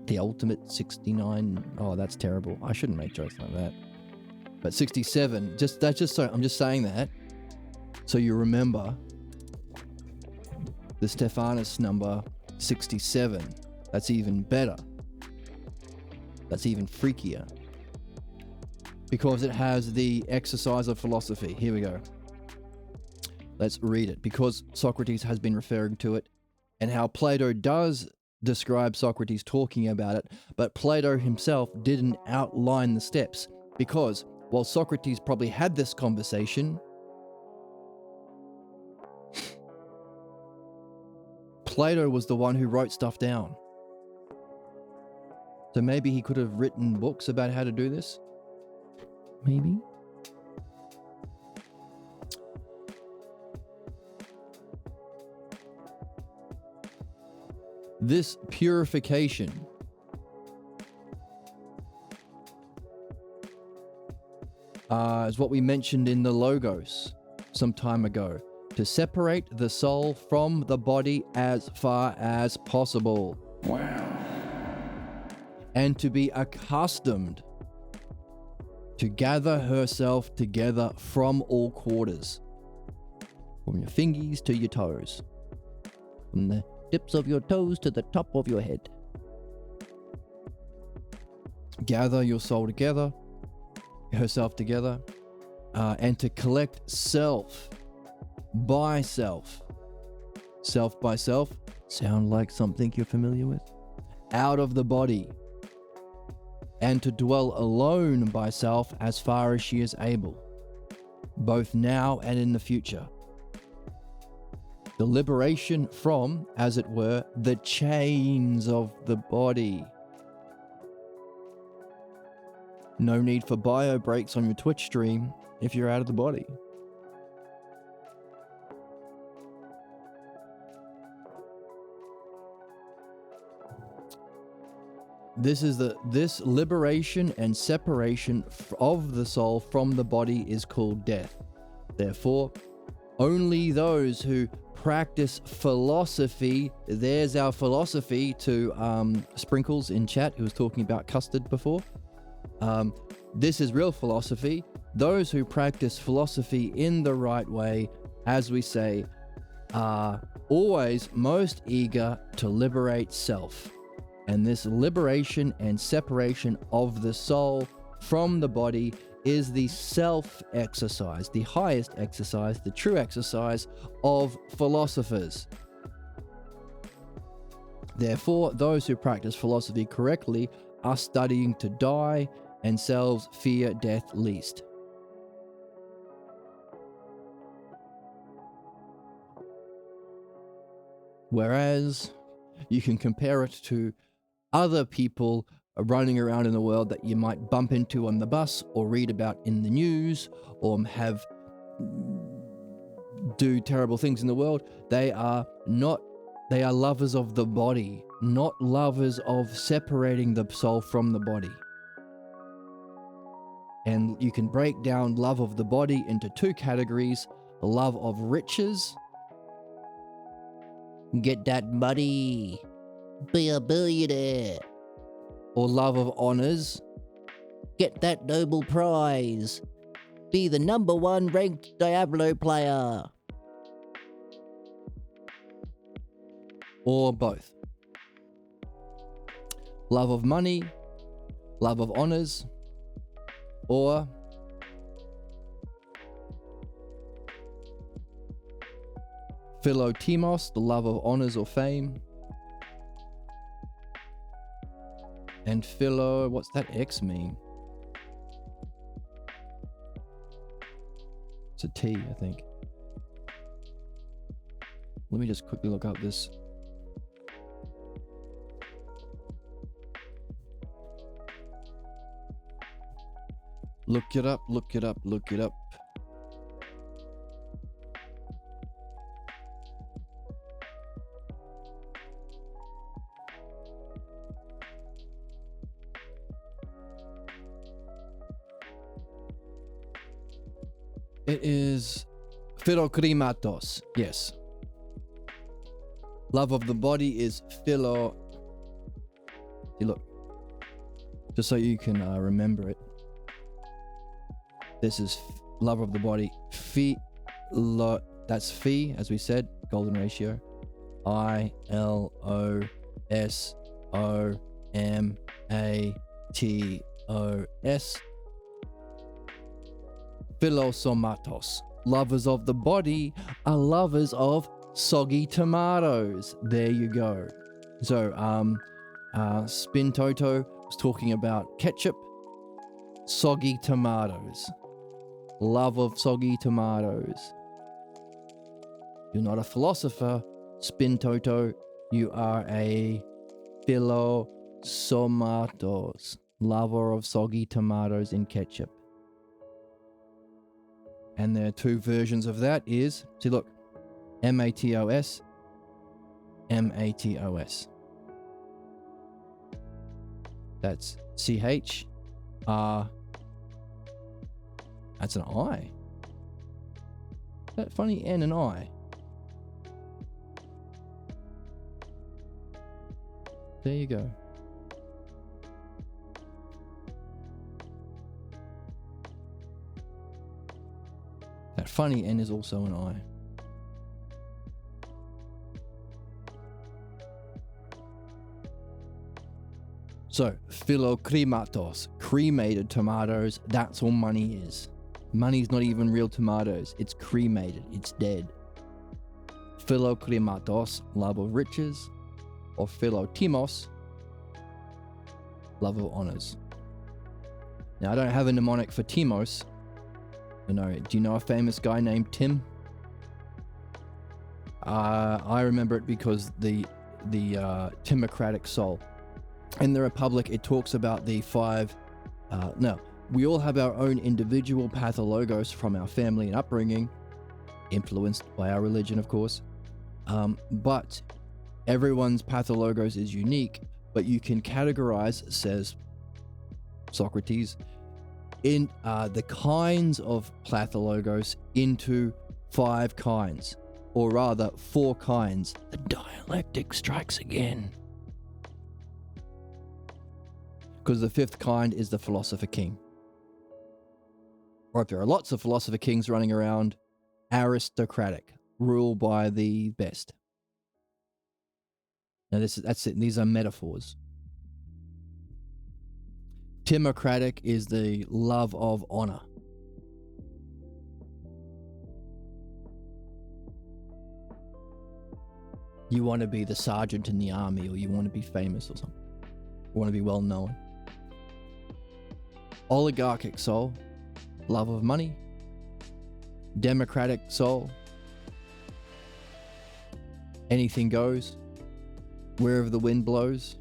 Speaker 1: The ultimate 69. Oh, that's terrible. I shouldn't make jokes like that. But 67, I'm just saying that so you remember the Stephanus number 67. That's even better. That's even freakier. Because it has the exercise of philosophy. Here we go. Let's read it. Because Socrates has been referring to it, and how Plato does describe Socrates talking about it, but Plato himself didn't outline the steps. Because while Socrates probably had this conversation, Plato was the one who wrote stuff down. So maybe he could have written books about how to do this. Maybe. This purification is what we mentioned in the Logos some time ago. To separate the soul from the body as far as possible.
Speaker 2: Wow.
Speaker 1: And to be accustomed to gather herself together from all quarters. From your fingies to your toes. From the tips of your toes to the top of your head. Gather your soul together, herself together, and to collect self by self. Self by self, sound like something you're familiar with? Out of the body. And to dwell alone by self as far as she is able, both now and in the future. The liberation from, as it were, the chains of the body. No need for bio breaks on your Twitch stream if you're out of the body. This liberation and separation of the soul from the body is called death. Therefore, only those who practice philosophy, there's our philosophy to Sprinkles in chat who was talking about custard before. This is real philosophy. Those who practice philosophy in the right way, as we say, are always most eager to liberate self. And this liberation and separation of the soul from the body is the self-exercise, the highest exercise, the true exercise of philosophers. Therefore, those who practice philosophy correctly are studying to die and selves fear death least. Whereas you can compare it to other people running around in the world that you might bump into on the bus or read about in the news or do terrible things in the world. They They are lovers of the body, not lovers of separating the soul from the body. And you can break down love of the body into two categories: love of riches, get that money, be a billionaire, or love of honors, get that Nobel Prize, be the #1 ranked Diablo player. Or both. Love of money, love of honors, or philotimos, the love of honors or fame. And philo, what's that X mean? It's a T, I think. Let me just quickly look up this. Look it up, look it up, look it up. It is philokrimatos, yes. Love of the body is philo. See, look, just so you can remember it. This is love of the body. Philo, that's phi, as we said, golden ratio. ILOSOMATOS. Philosomatos. Lovers of the body are lovers of soggy tomatoes. There you go. So, Spin Toto was talking about ketchup, soggy tomatoes. Love of soggy tomatoes. You're not a philosopher, Spin Toto. You are a philosomatos, lover of soggy tomatoes in ketchup. And there are two versions of that is, see look, MATOS, MATOS. That's CH, that's an I. That funny N and I. There you go. That funny N is also an I. So, philokrimatos, cremated tomatoes, that's all money is. Money's not even real tomatoes, it's cremated, it's dead. Philokrimatos, love of riches, or philotimos, love of honors. Now, I don't have a mnemonic for Timos. No, do you know a famous guy named Tim? I remember it because the Timocratic soul. In the Republic, it talks about the five. No, we all have our own individual pathologos from our family and upbringing, influenced by our religion, of course. But everyone's pathologos is unique, but you can categorize, says Socrates, in the kinds of pathologos into 5 kinds, or rather 4 kinds. The dialectic strikes again. Because the 5th kind is the philosopher king. Or if there are lots of philosopher kings running around, aristocratic, rule by the best. Now that's it. These are metaphors. Timocratic is the love of honor. You want to be the sergeant in the army, or you want to be famous or something. You want to be well known. Oligarchic soul, love of money. Democratic soul, anything goes, wherever the wind blows.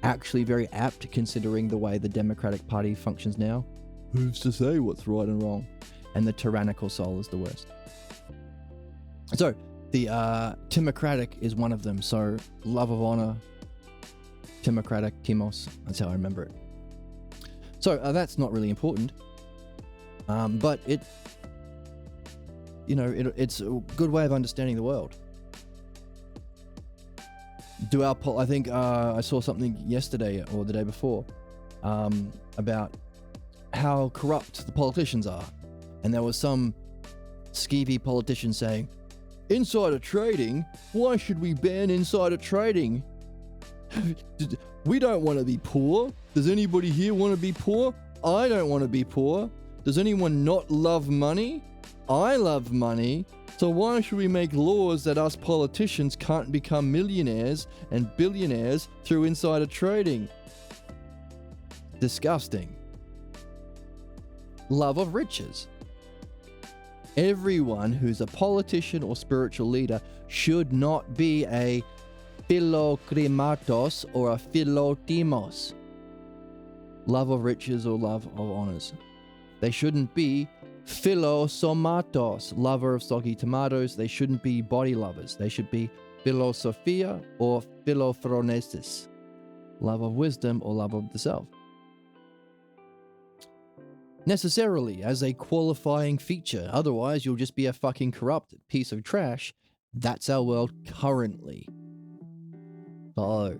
Speaker 1: Actually very apt considering the way the Democratic Party functions now. Who's to say what's right and wrong? And the tyrannical soul is the worst. So, The Timocratic is one of them. So love of honor, Timocratic, Timos. That's how I remember it. So that's not really important. But it's a good way of understanding the world. I think I saw something yesterday or the day before about how corrupt the politicians are. And there was some skeevy politician saying, insider trading? Why should we ban insider trading? We don't want to be poor. Does anybody here want to be poor? I don't want to be poor. Does anyone not love money? I love money. So why should we make laws that us politicians can't become millionaires and billionaires through insider trading? Disgusting. Love of riches. Everyone who's a politician or spiritual leader should not be a philokrimatos or a philotimos. Love of riches or love of honors. They shouldn't be philosomatos, lover of soggy tomatoes. They shouldn't be body lovers. They should be philosophia or philophronesis, love of wisdom or love of the self. Necessarily as a qualifying feature. Otherwise, you'll just be a fucking corrupt piece of trash. That's our world currently. So,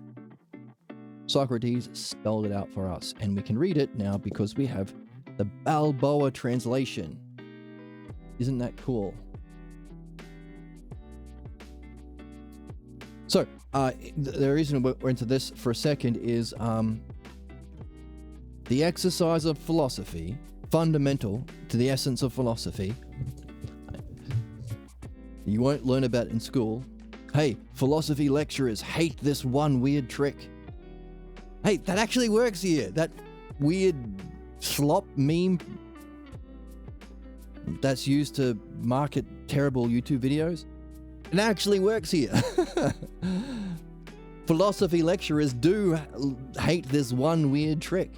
Speaker 1: Socrates spelled it out for us, and we can read it now because we have the Balboa translation. Isn't that cool? So, the reason we're into this for a second is the exercise of philosophy, fundamental to the essence of philosophy. You won't learn about it in school. Hey, philosophy lecturers hate this one weird trick. Hey, that actually works here. That weird slop meme that's used to market terrible YouTube videos. It actually works here. Philosophy lecturers do hate this one weird trick.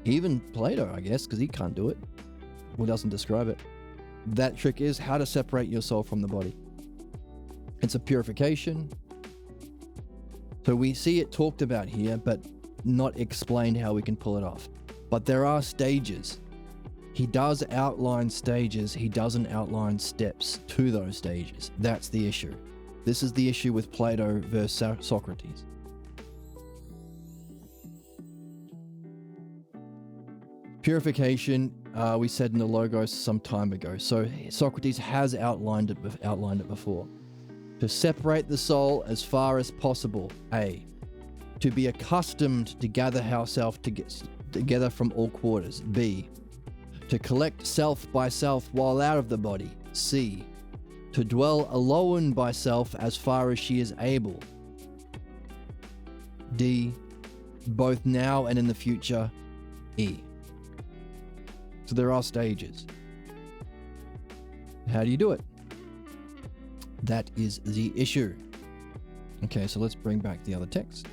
Speaker 1: Even Plato, I guess, because he can't do it. Or doesn't describe it. That trick is how to separate your soul from the body. It's a purification. So we see it talked about here, but not explained how we can pull it off. But there are stages. He does outline stages. He doesn't outline steps to those stages. That's the issue. This is the issue with Plato versus Socrates. Purification, we said in the Logos some time ago. So Socrates has outlined it before. To separate the soul as far as possible. A. To be accustomed to gather ourselves together from all quarters. B. To collect self by self while out of the body. C. To dwell alone by self as far as she is able. D. Both now and in the future. E. So there are stages. How do you do it? That is the issue. Okay, so let's bring back the other text.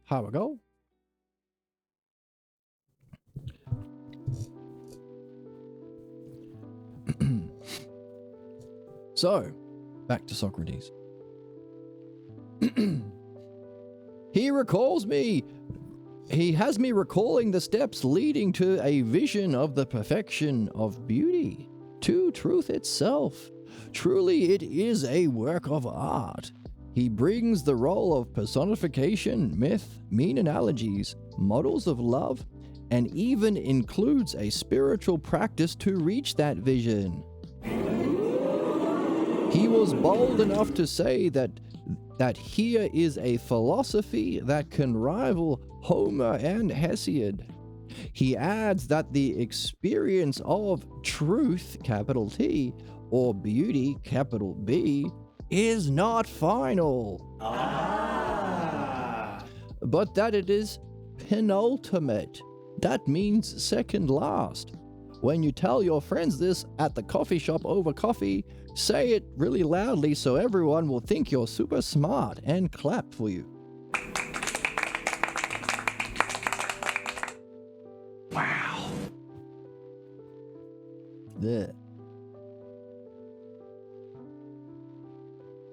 Speaker 1: Here we go. So, back to Socrates. He recalls me. He has me recalling the steps leading to a vision of the perfection of beauty, to truth itself. Truly, it is a work of art. He brings the role of personification, myth, mean analogies, models of love, and even includes a spiritual practice to reach that vision. He was bold enough to say that here is a philosophy that can rival Homer and Hesiod. He adds that the experience of truth, capital T, or beauty, capital B, is not final. But that it is penultimate. That means second last. When you tell your friends this at the coffee shop over coffee, say it really loudly so everyone will think you're super smart and clap for you. There.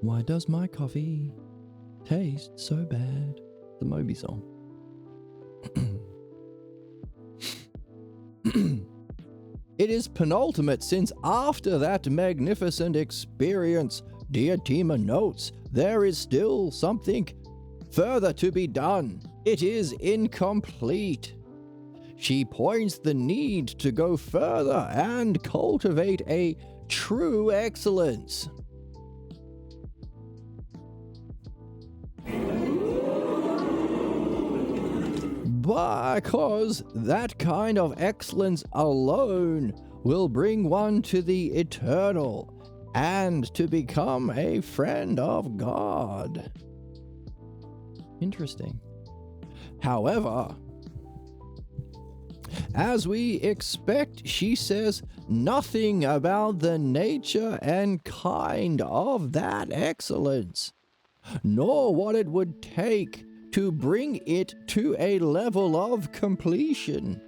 Speaker 1: Why does my coffee taste so bad? The Moby song. It is penultimate, since after that magnificent experience, Diotima notes there is still something further to be done. It is incomplete. She points the need to go further and cultivate a true excellence. Because that kind of excellence alone will bring one to the eternal and to become a friend of God. Interesting. However, as we expect, she says nothing about the nature and kind of that excellence, nor what it would take to bring it to a level of completion.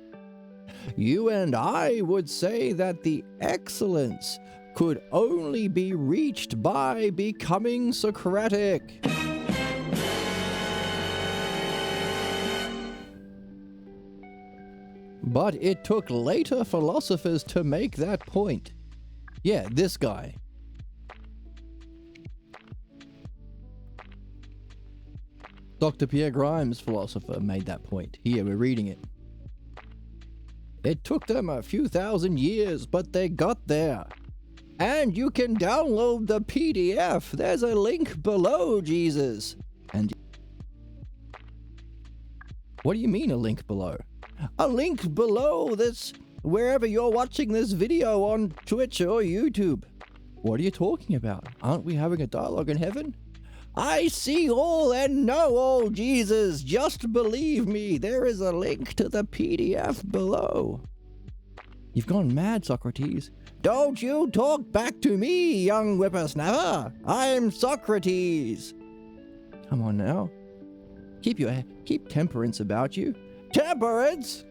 Speaker 1: You and I would say that the excellence could only be reached by becoming Socratic. But it took later philosophers to make that point. Yeah, this guy. Dr. Pierre Grimes, philosopher, made that point. Here, we're reading it. It took them a few thousand years, but they got there. And you can download the PDF. There's a link below, Jesus. And what do you mean a link below? A link below this, wherever you're watching this video on Twitch or YouTube. What are you talking about? Aren't we having a dialogue in heaven? I see all and know all, Jesus. Just believe me. There is a link to the PDF below. You've gone mad, Socrates. Don't you talk back to me, young whippersnapper. I'm Socrates. Come on now. Keep temperance about you. Temperance?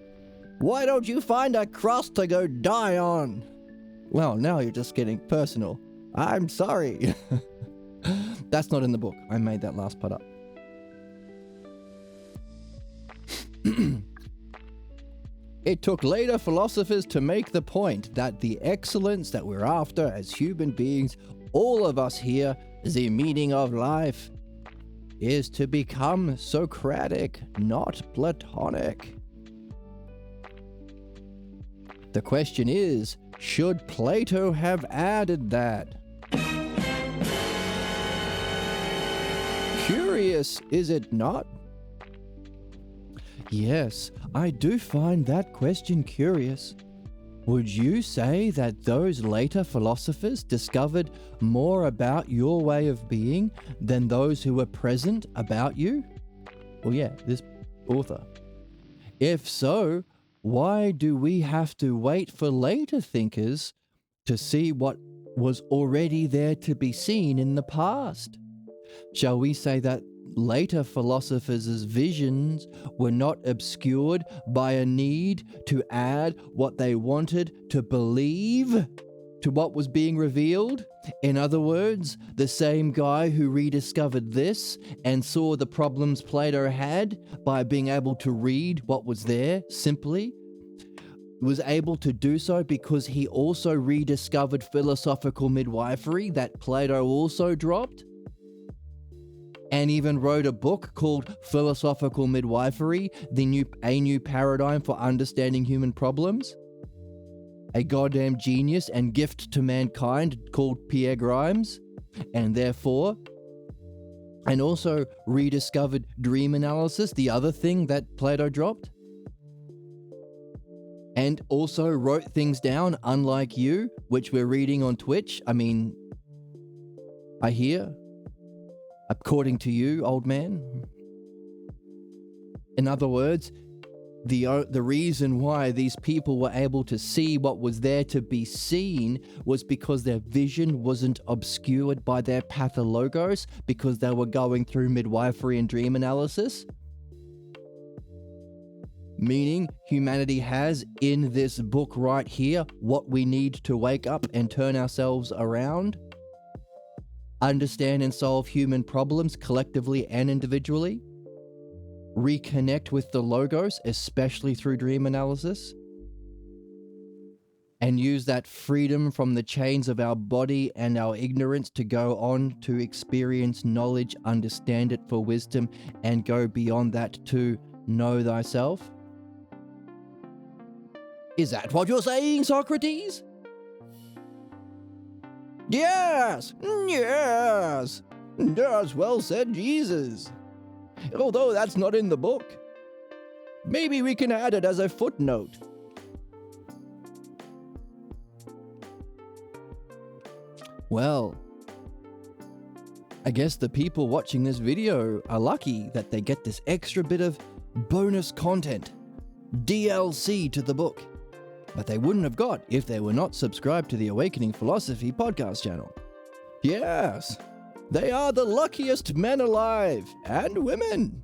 Speaker 1: Why don't you find a cross to go die on? Well, now you're just getting personal. I'm sorry. That's not in the book. I made that last part up. It took later philosophers to make the point that the excellence that we're after as human beings, all of us here, the meaning of life, is to become Socratic, not Platonic. The question is, should Plato have added that? Curious, is it not? Yes, I do find that question curious. Would you say that those later philosophers discovered more about your way of being than those who were present about you? Well, yeah, this author. If so, why do we have to wait for later thinkers to see what was already there to be seen in the past? Shall we say that later philosophers' visions were not obscured by a need to add what they wanted to believe to what was being revealed? In other words, the same guy who rediscovered this and saw the problems Plato had by being able to read what was there simply, was able to do so because he also rediscovered philosophical midwifery that Plato also dropped, and even wrote a book called Philosophical Midwifery, a new paradigm for understanding human problems. A goddamn genius and gift to mankind called Pierre Grimes, and also rediscovered dream analysis, the other thing that Plato dropped, and also wrote things down, unlike you, which we're reading on Twitch. I mean, I hear, according to you, old man. In other words, the reason why these people were able to see what was there to be seen was because their vision wasn't obscured by their pathologos, because they were going through midwifery and dream analysis. meaning humanity has in this book right here what we need to wake up and turn ourselves around, understand and solve human problems collectively and individually, reconnect with the Logos, especially through dream analysis, and use that freedom from the chains of our body and our ignorance to go on to experience knowledge, understand it for wisdom, and go beyond that to know thyself? Is that what you're saying, Socrates? Yes! Yes! Yes, well said, Jesus. Although that's not in the book. Maybe we can add it as a footnote. Well, I guess the people watching this video are lucky that they get this extra bit of bonus content, DLC to the book, that they wouldn't have got if they were not subscribed to the Awakening Philosophy podcast channel. Yes, they are the luckiest men alive, and women.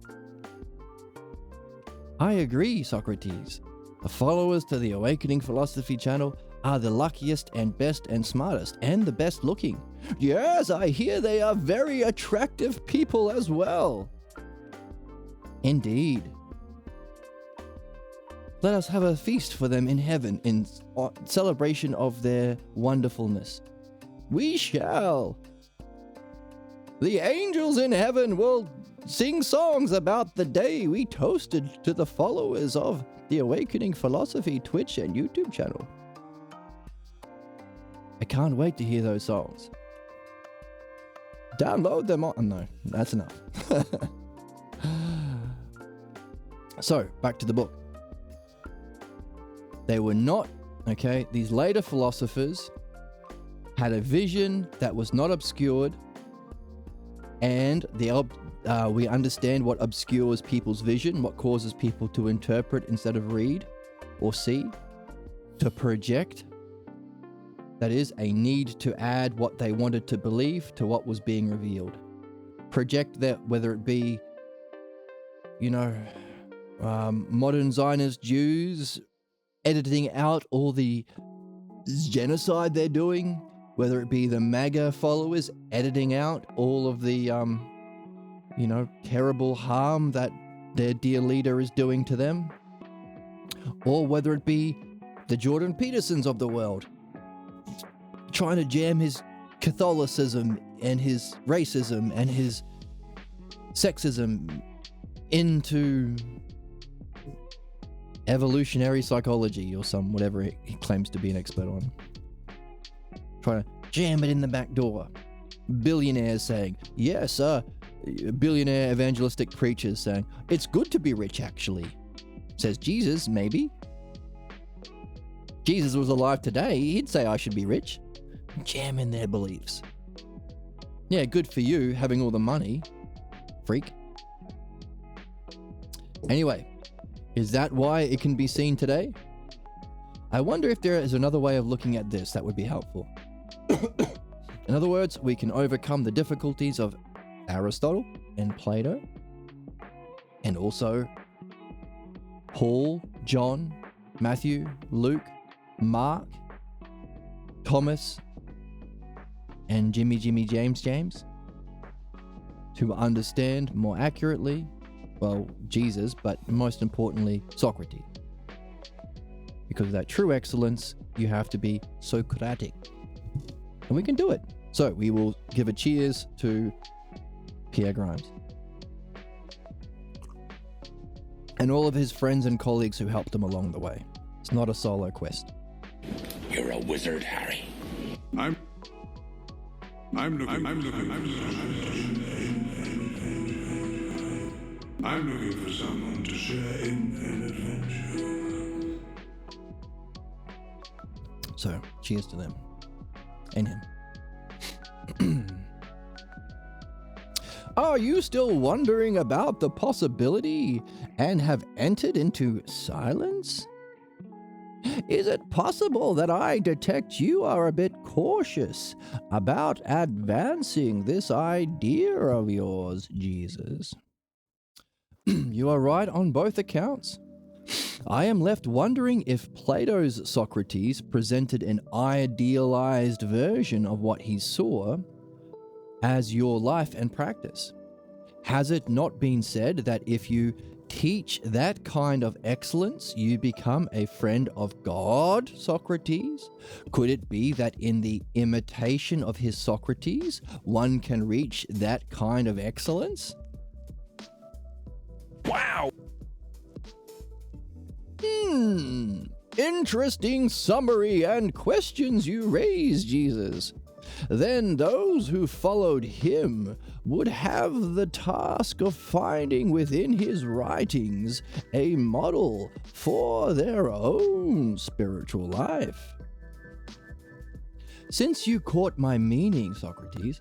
Speaker 1: I agree, Socrates. The followers to the Awakening Philosophy channel are the luckiest and best and smartest and the best looking. Yes, I hear they are very attractive people as well. Indeed. Let us have a feast for them in heaven in celebration of their wonderfulness. We shall. The angels in heaven will sing songs about the day we toasted to the followers of the Awakening Philosophy Twitch and YouTube channel. I can't wait to hear those songs. Download them on... No, that's enough. So, back to the book. They were not, okay, these later philosophers had a vision that was not obscured, and we understand what obscures people's vision, what causes people to interpret instead of read or see, to project. That is, a need to add what they wanted to believe to what was being revealed. Project that, whether it be, modern Zionist Jews editing out all the genocide they're doing, whether it be the MAGA followers editing out all of the, terrible harm that their dear leader is doing to them, or whether it be the Jordan Petersons of the world trying to jam his Catholicism and his racism and his sexism into evolutionary psychology or whatever he claims to be an expert on. Trying to jam it in the back door. Billionaires saying, yes, billionaire evangelistic preachers saying, it's good to be rich actually. Says Jesus, maybe. Jesus was alive today, he'd say I should be rich. Jam in their beliefs. Yeah, good for you having all the money, freak. Anyway, is that why it can be seen today? I wonder if there is another way of looking at this that would be helpful. In other words, we can overcome the difficulties of Aristotle and Plato, and also Paul, John, Matthew, Luke, Mark, Thomas, and Jimmy James, to understand more accurately, well, Jesus, but most importantly, Socrates. Because of that true excellence, you have to be Socratic. And we can do it. So we will give a cheers to Pierre Grimes and all of his friends and colleagues who helped him along the way. It's not a solo quest.
Speaker 6: You're a wizard, Harry.
Speaker 4: I'm looking for someone to share in an adventure.
Speaker 1: So, cheers to them. And him. Are you still wondering about the possibility and have entered into silence? Is it possible that I detect you are a bit cautious about advancing this idea of yours, Jesus? You are right on both accounts. I am left wondering if Plato's Socrates presented an idealized version of what he saw as your life and practice. Has it not been said that if you teach that kind of excellence, you become a friend of God, Socrates? Could it be that in the imitation of his Socrates, one can reach that kind of excellence?
Speaker 3: Wow!
Speaker 1: Interesting summary and questions you raise, Jesus. Then those who followed him would have the task of finding within his writings a model for their own spiritual life. Since you caught my meaning, Socrates,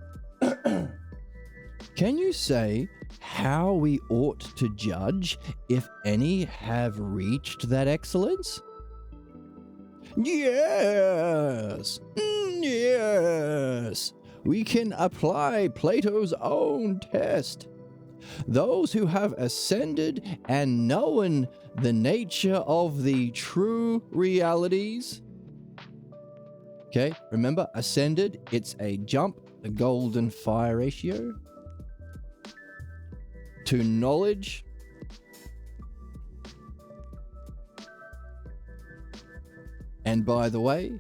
Speaker 1: can you say how we ought to judge if any have reached that excellence? Yes, yes. We can apply Plato's own test. Those who have ascended and known the nature of the true realities. Okay, remember, ascended, it's a jump, the golden fire ratio. To knowledge. And by the way,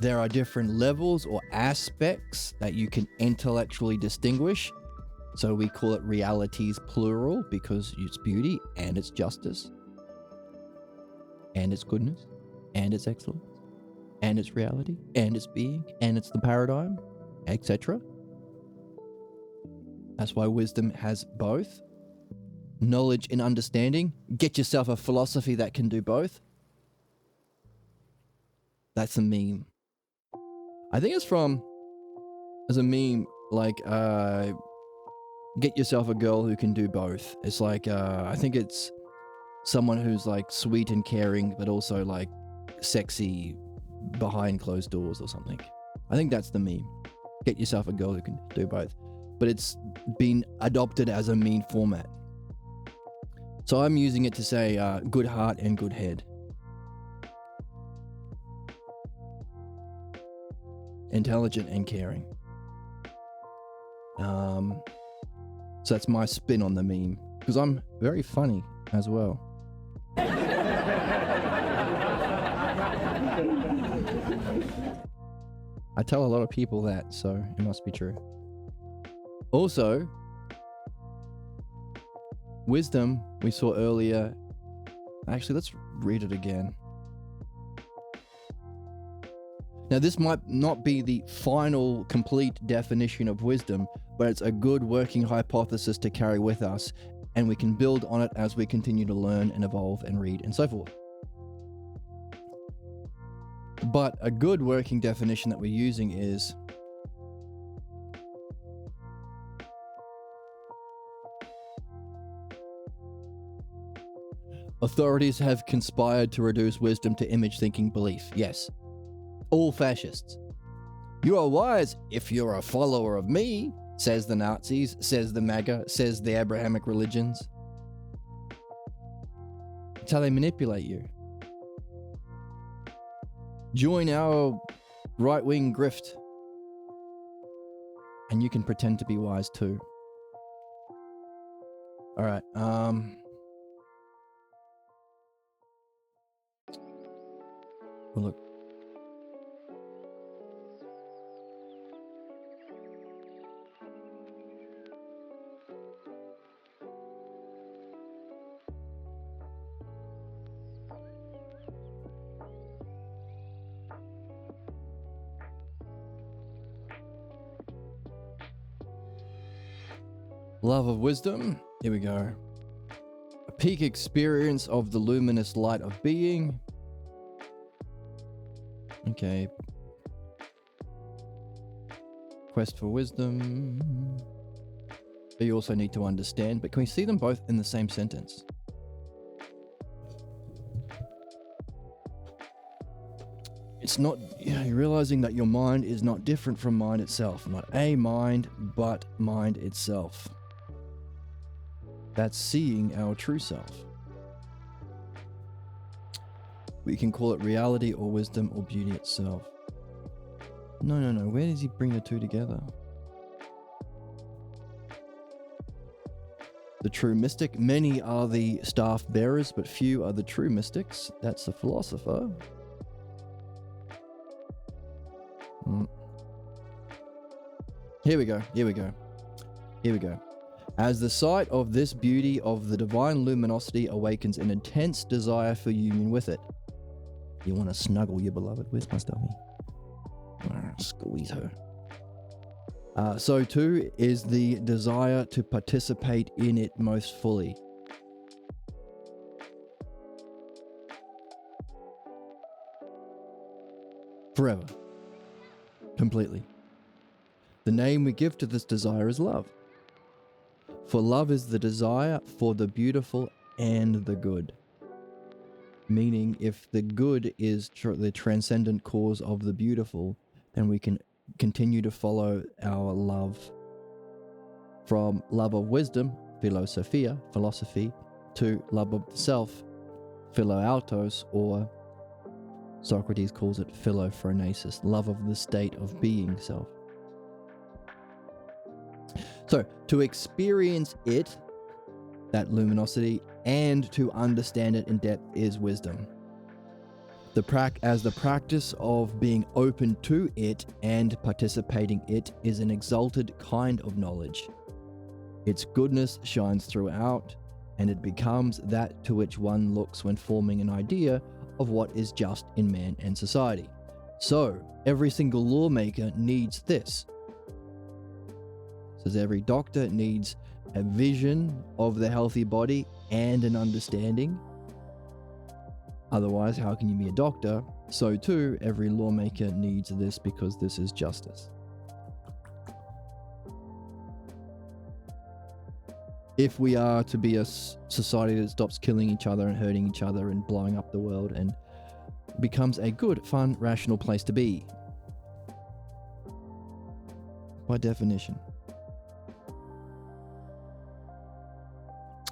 Speaker 1: there are different levels or aspects that you can intellectually distinguish. So we call it realities plural because it's beauty and it's justice and it's goodness and it's excellence and it's reality and it's being and it's the paradigm, etc. That's why wisdom has both. Knowledge and understanding. Get yourself a philosophy that can do both. That's a meme. I think it's from, as a meme, like, get yourself a girl who can do both. It's like, I think it's someone who's like sweet and caring, but also like sexy behind closed doors or something. I think that's the meme. Get yourself a girl who can do both. But it's been adopted as a meme format. So I'm using it to say good heart and good head. Intelligent and caring. So that's my spin on the meme. Because I'm very funny as well. I tell a lot of people that, so it must be true. Also, wisdom we saw earlier. Actually, let's read it again. Now, this might not be the final, complete definition of wisdom, but it's a good working hypothesis to carry with us, and we can build on it as we continue to learn and evolve and read and so forth. But a good working definition that we're using is authorities have conspired to reduce wisdom to image-thinking belief. Yes. All fascists. You are wise if you're a follower of me, says the Nazis, says the MAGA, says the Abrahamic religions. It's how they manipulate you. Join our right-wing grift, and you can pretend to be wise too. All right. Well, look. Love of wisdom. Here we go. A peak experience of the luminous light of being. Okay. Quest for wisdom. But you also need to understand. But can we see them both in the same sentence? It's not, you're realizing that your mind is not different from mind itself. Not a mind, but mind itself. That's seeing our true self. We can call it reality or wisdom or beauty itself. No. Where does he bring the two together? The true mystic. Many are the staff bearers, but few are the true mystics. That's the philosopher. Here we go. As the sight of this beauty of the divine luminosity awakens an intense desire for union with it. You want to snuggle your beloved. Where's my stuffy? Squeeze her. So too is the desire to participate in it most fully. Forever. Completely. The name we give to this desire is love. For love is the desire for the beautiful and the good. Meaning, if the good is the transcendent cause of the beautiful, then we can continue to follow our love. From love of wisdom, philosophia, philosophy, to love of the self, philoautos, or Socrates calls it philophronesis, love of the state of being self. So, to experience it, that luminosity, and to understand it in depth is wisdom. As the practice of being open to it and participating it is an exalted kind of knowledge. Its goodness shines throughout, and it becomes that to which one looks when forming an idea of what is just in man and society. So, every single lawmaker needs this. Says every doctor needs a vision of the healthy body and an understanding. Otherwise, how can you be a doctor? So too, every lawmaker needs this because this is justice. If we are to be a society that stops killing each other and hurting each other and blowing up the world and becomes a good, fun, rational place to be. By definition.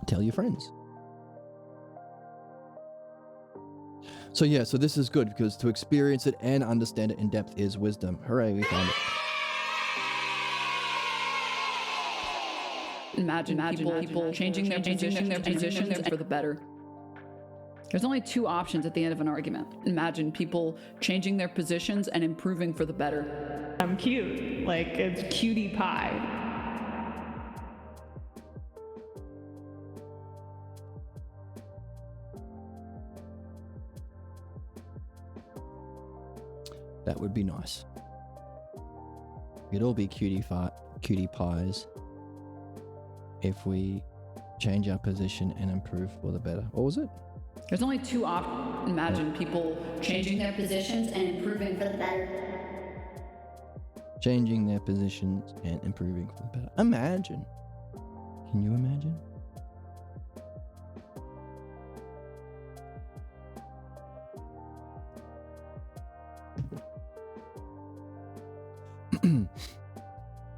Speaker 1: Tell your friends. So this is good because to experience it and understand it in depth is wisdom. Hooray, we found it.
Speaker 5: Imagine people changing their position for the better. There's only two options at the end of an argument. Imagine people changing their positions and improving for the better.
Speaker 7: I'm cute. Like, it's cutie pie.
Speaker 1: That would be nice. We'd all be cutie pies if we change our position and improve for the better. What was it?
Speaker 5: There's only two options. Imagine people changing their
Speaker 8: positions and improving for the better.
Speaker 1: Changing their positions and improving for the better. Imagine. Can you imagine?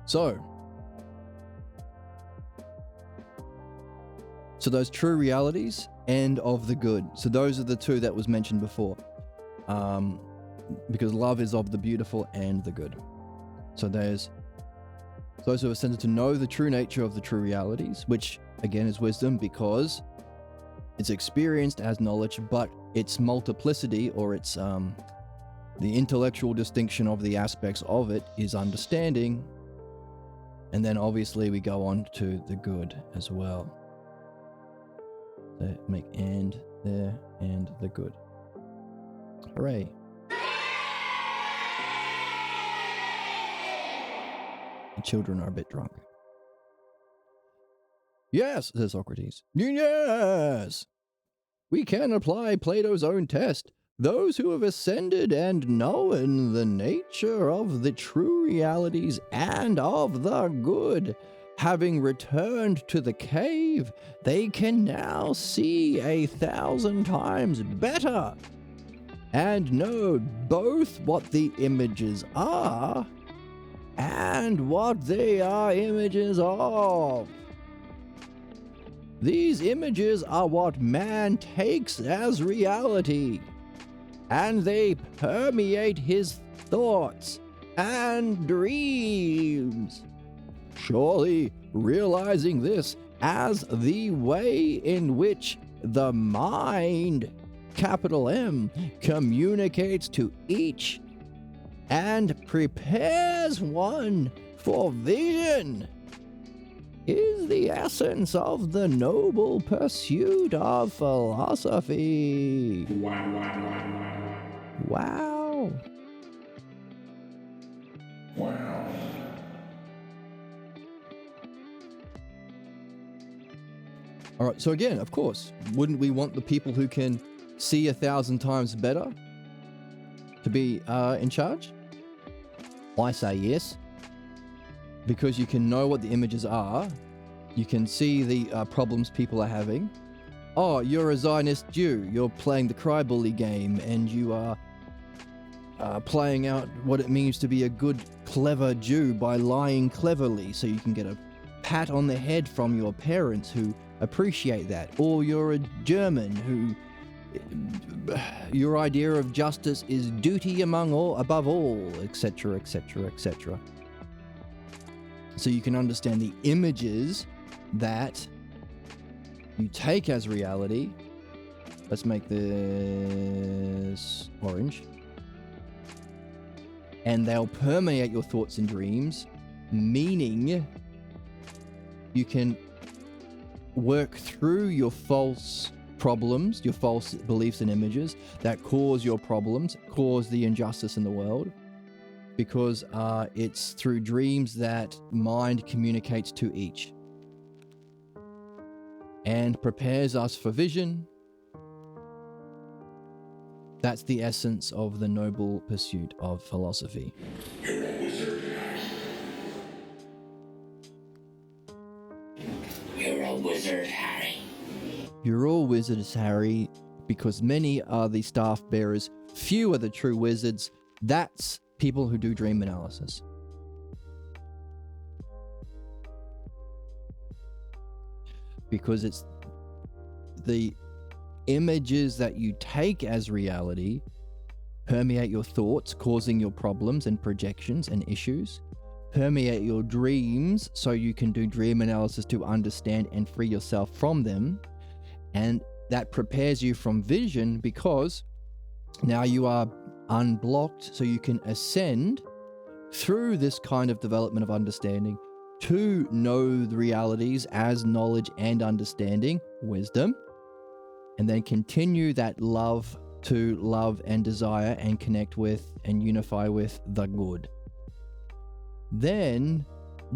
Speaker 1: So those true realities and of the good. So those are the two that was mentioned before. Because love is of the beautiful and the good. So there's those who are centered to know the true nature of the true realities, which again is wisdom because it's experienced as knowledge, but its multiplicity or its the intellectual distinction of the aspects of it is understanding. And then obviously we go on to the good as well. So make and there and the good. Hooray. The children are a bit drunk. Yes, says Socrates. Yes! We can apply Plato's own test. Those who have ascended and known the nature of the true realities and of the good, having returned to the cave, they can now see 1,000 times better and know both what the images are and what they are images of. These images are what man takes as reality. and they permeate his thoughts and dreams. Surely realizing this as the way in which the mind, capital M, communicates to each and prepares one for vision is the essence of the noble pursuit of philosophy. Wow. All right, so again, of course, wouldn't we want the people who can see 1,000 times better to be in charge? I say yes, because you can know what the images are. You can see the problems people are having. Oh, you're a Zionist Jew. You're playing the cry-bully game, and you are playing out what it means to be a good, clever Jew by lying cleverly so you can get a pat on the head from your parents who appreciate that. Or you're a German who your idea of justice is duty above all, etc., etc., etc. So you can understand the images that you take as reality. Let's make this orange. And they'll permeate your thoughts and dreams, meaning you can work through your false problems, your false beliefs and images that cause your problems, cause the injustice in the world, because it's through dreams that mind communicates to each and prepares us for vision. That's the essence of the noble pursuit of philosophy.
Speaker 6: You're a wizard, Harry. You're a wizard, Harry.
Speaker 1: You're all wizards, Harry, because many are the staff bearers, few are the true wizards. That's people who do dream analysis. Because it's the images that you take as reality permeate your thoughts, causing your problems and projections and issues, permeate your dreams so you can do dream analysis to understand and free yourself from them. And that prepares you from vision because now you are unblocked, so you can ascend through this kind of development of understanding to know the realities as knowledge and understanding, wisdom, and then continue that love to love and desire and connect with and unify with the good. Then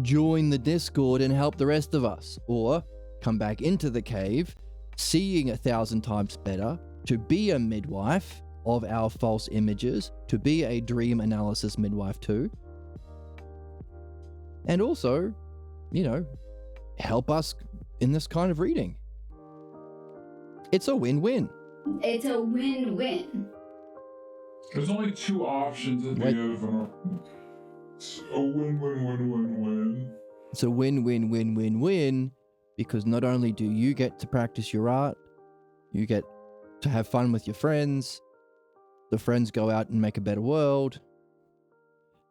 Speaker 1: join the Discord and help the rest of us, or come back into the cave, seeing 1,000 times better, to be a midwife of our false images, to be a dream analysis midwife too. And also, help us in this kind of reading. It's a win-win.
Speaker 8: It's a win-win.
Speaker 4: There's only two options at the end of an. It's a win-win-win-win-win.
Speaker 1: It's a win-win-win-win-win, because not only do you get to practice your art, you get to have fun with your friends, the friends go out and make a better world.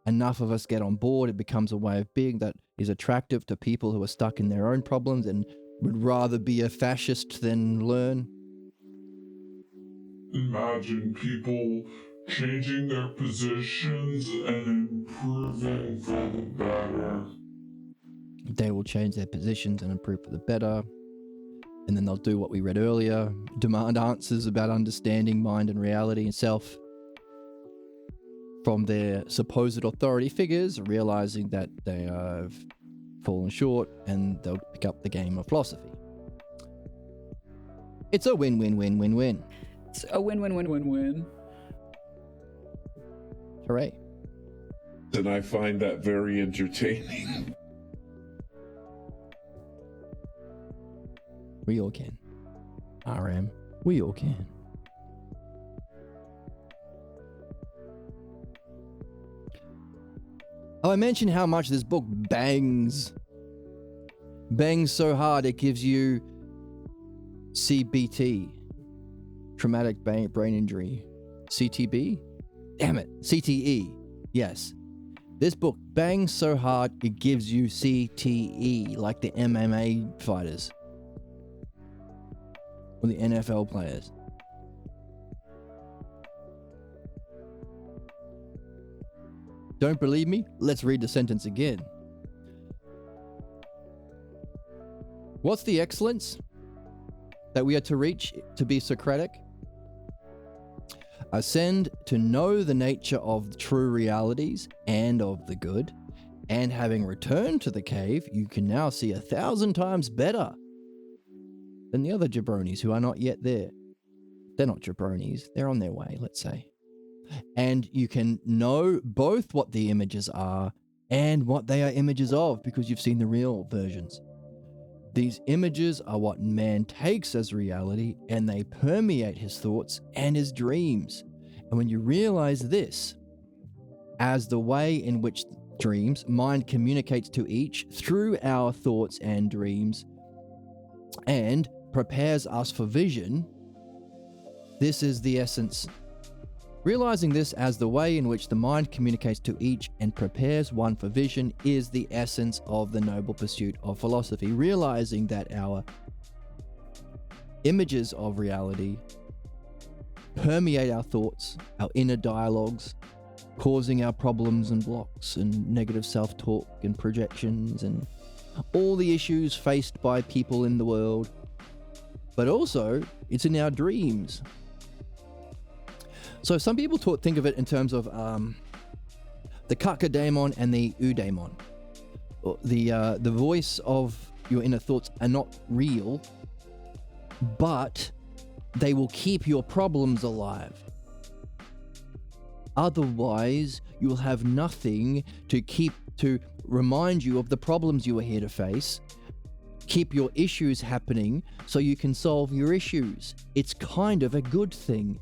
Speaker 1: Enough of us get on board, it becomes a way of being that is attractive to people who are stuck in their own problems and would rather be a fascist than learn.
Speaker 4: Imagine people changing their positions and improving for the better.
Speaker 1: They will change their positions and improve for the better. And then they'll do what we read earlier, demand answers about understanding mind and reality and self from their supposed authority figures, realizing that they have fallen short, and they'll pick up the game of philosophy. It's a win-win-win-win-win.
Speaker 5: It's a win-win-win-win-win.
Speaker 1: Hooray.
Speaker 2: And I find that very entertaining.
Speaker 1: We all can. RM, we all can. Oh, I mentioned how much this book bangs. Bangs so hard it gives you CBT, traumatic brain injury. CTB? Damn it, CTE. Yes. This book bangs so hard it gives you CTE, like the MMA fighters. Or the NFL players. Don't believe me? Let's read the sentence again. What's the excellence that we are to reach to be Socratic? Ascend to know the nature of the true realities and of the good, and having returned to the cave, you can now see 1,000 times better than the other jabronis who are not yet there. They're not jabronis, they're on their way, let's say. And you can know both what the images are and what they are images of, because you've seen the real versions. These images are what man takes as reality, and they permeate his thoughts and his dreams. And when you realize this, as the way in which dreams, mind communicates to each through our thoughts and dreams, and prepares us for vision, this is the essence. Realizing this as the way in which the mind communicates to each and prepares one for vision is the essence of the noble pursuit of philosophy. Realizing that our images of reality permeate our thoughts, our inner dialogues, causing our problems and blocks and negative self-talk and projections and all the issues faced by people in the world. But also, it's in our dreams. So some people think of it in terms of the kakadaemon and the eudaemon. The voice of your inner thoughts are not real, but they will keep your problems alive. Otherwise, you'll have nothing to remind you of the problems you are here to face, keep your issues happening so you can solve your issues. It's kind of a good thing.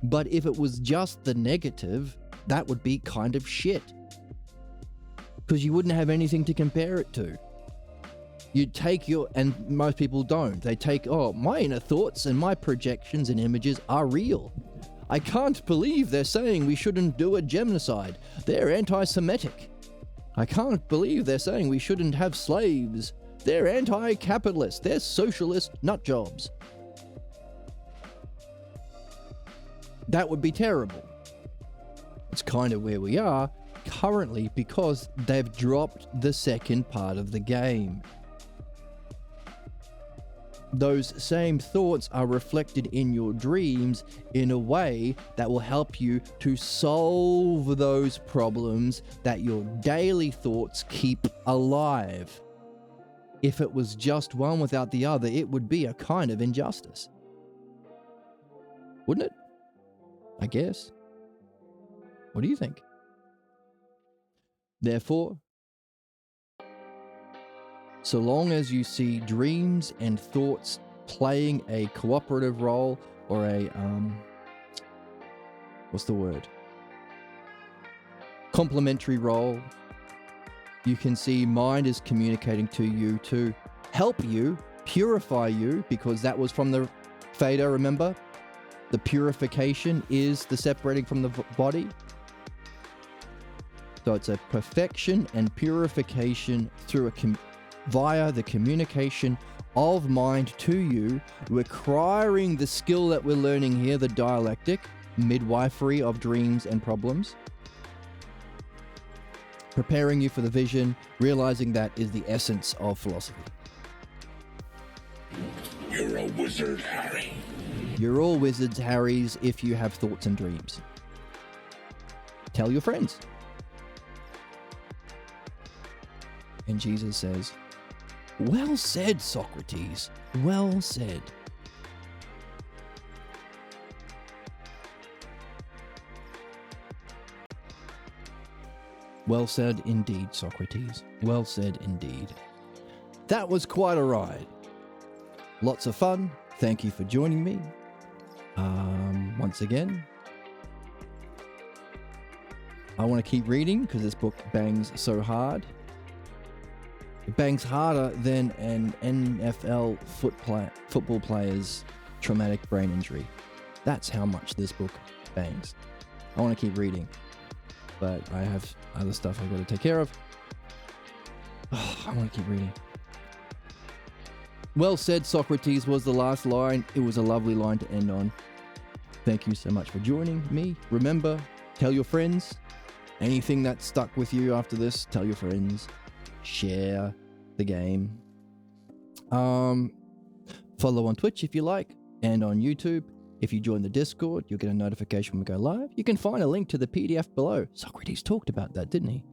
Speaker 1: But if it was just the negative, that would be kind of shit. Because you wouldn't have anything to compare it to. You'd take and most people don't. They take, my inner thoughts and my projections and images are real. I can't believe they're saying we shouldn't do a genocide. They're anti-Semitic. I can't believe they're saying we shouldn't have slaves. They're anti-capitalist. They're socialist nutjobs. That would be terrible. It's kind of where we are currently because they've dropped the second part of the game. Those same thoughts are reflected in your dreams in a way that will help you to solve those problems that your daily thoughts keep alive. If it was just one without the other, it would be a kind of injustice. Wouldn't it? I guess. What do you think? Therefore, so long as you see dreams and thoughts playing a cooperative role or a, complementary role, you can see mind is communicating to you to help you, purify you, because that was from the Theta, remember? The purification is the separating from the body. So it's a perfection and purification through via the communication of mind to you, requiring the skill that we're learning here, the dialectic, midwifery of dreams and problems. Preparing you for the vision, realizing that is the essence of philosophy.
Speaker 6: You're a wizard, Harry.
Speaker 1: You're all wizards, Harrys, if you have thoughts and dreams. Tell your friends. And Jesus says, "Well said, Socrates. Well said." Well said indeed, Socrates. Well said indeed. That was quite a ride. Lots of fun. Thank you for joining me. Once again, I want to keep reading because this book bangs so hard. It bangs harder than an NFL football player's traumatic brain injury. That's how much this book bangs. I want to keep reading, but I have other stuff I've got to take care of. Oh, I want to keep reading. Well said, Socrates was the last line. It was a lovely line to end on. Thank you so much for joining me. Remember, tell your friends. Anything that stuck with you after this, tell your friends. Share the game. Follow on Twitch if you like, and on YouTube. If you join the Discord, you'll get a notification when we go live. You can find a link to the PDF below. Socrates talked about that, didn't he?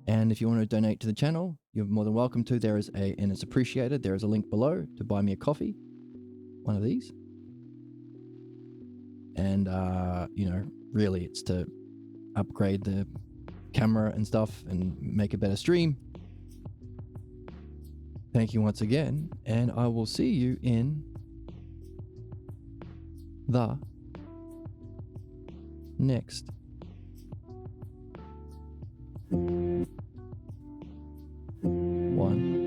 Speaker 1: And if you want to donate to the channel, you're more than welcome to. And it's appreciated. There is a link below to buy me a coffee. One of these. And, really it's to upgrade the camera and stuff and make a better stream. Thank you once again, and I will see you in the next one.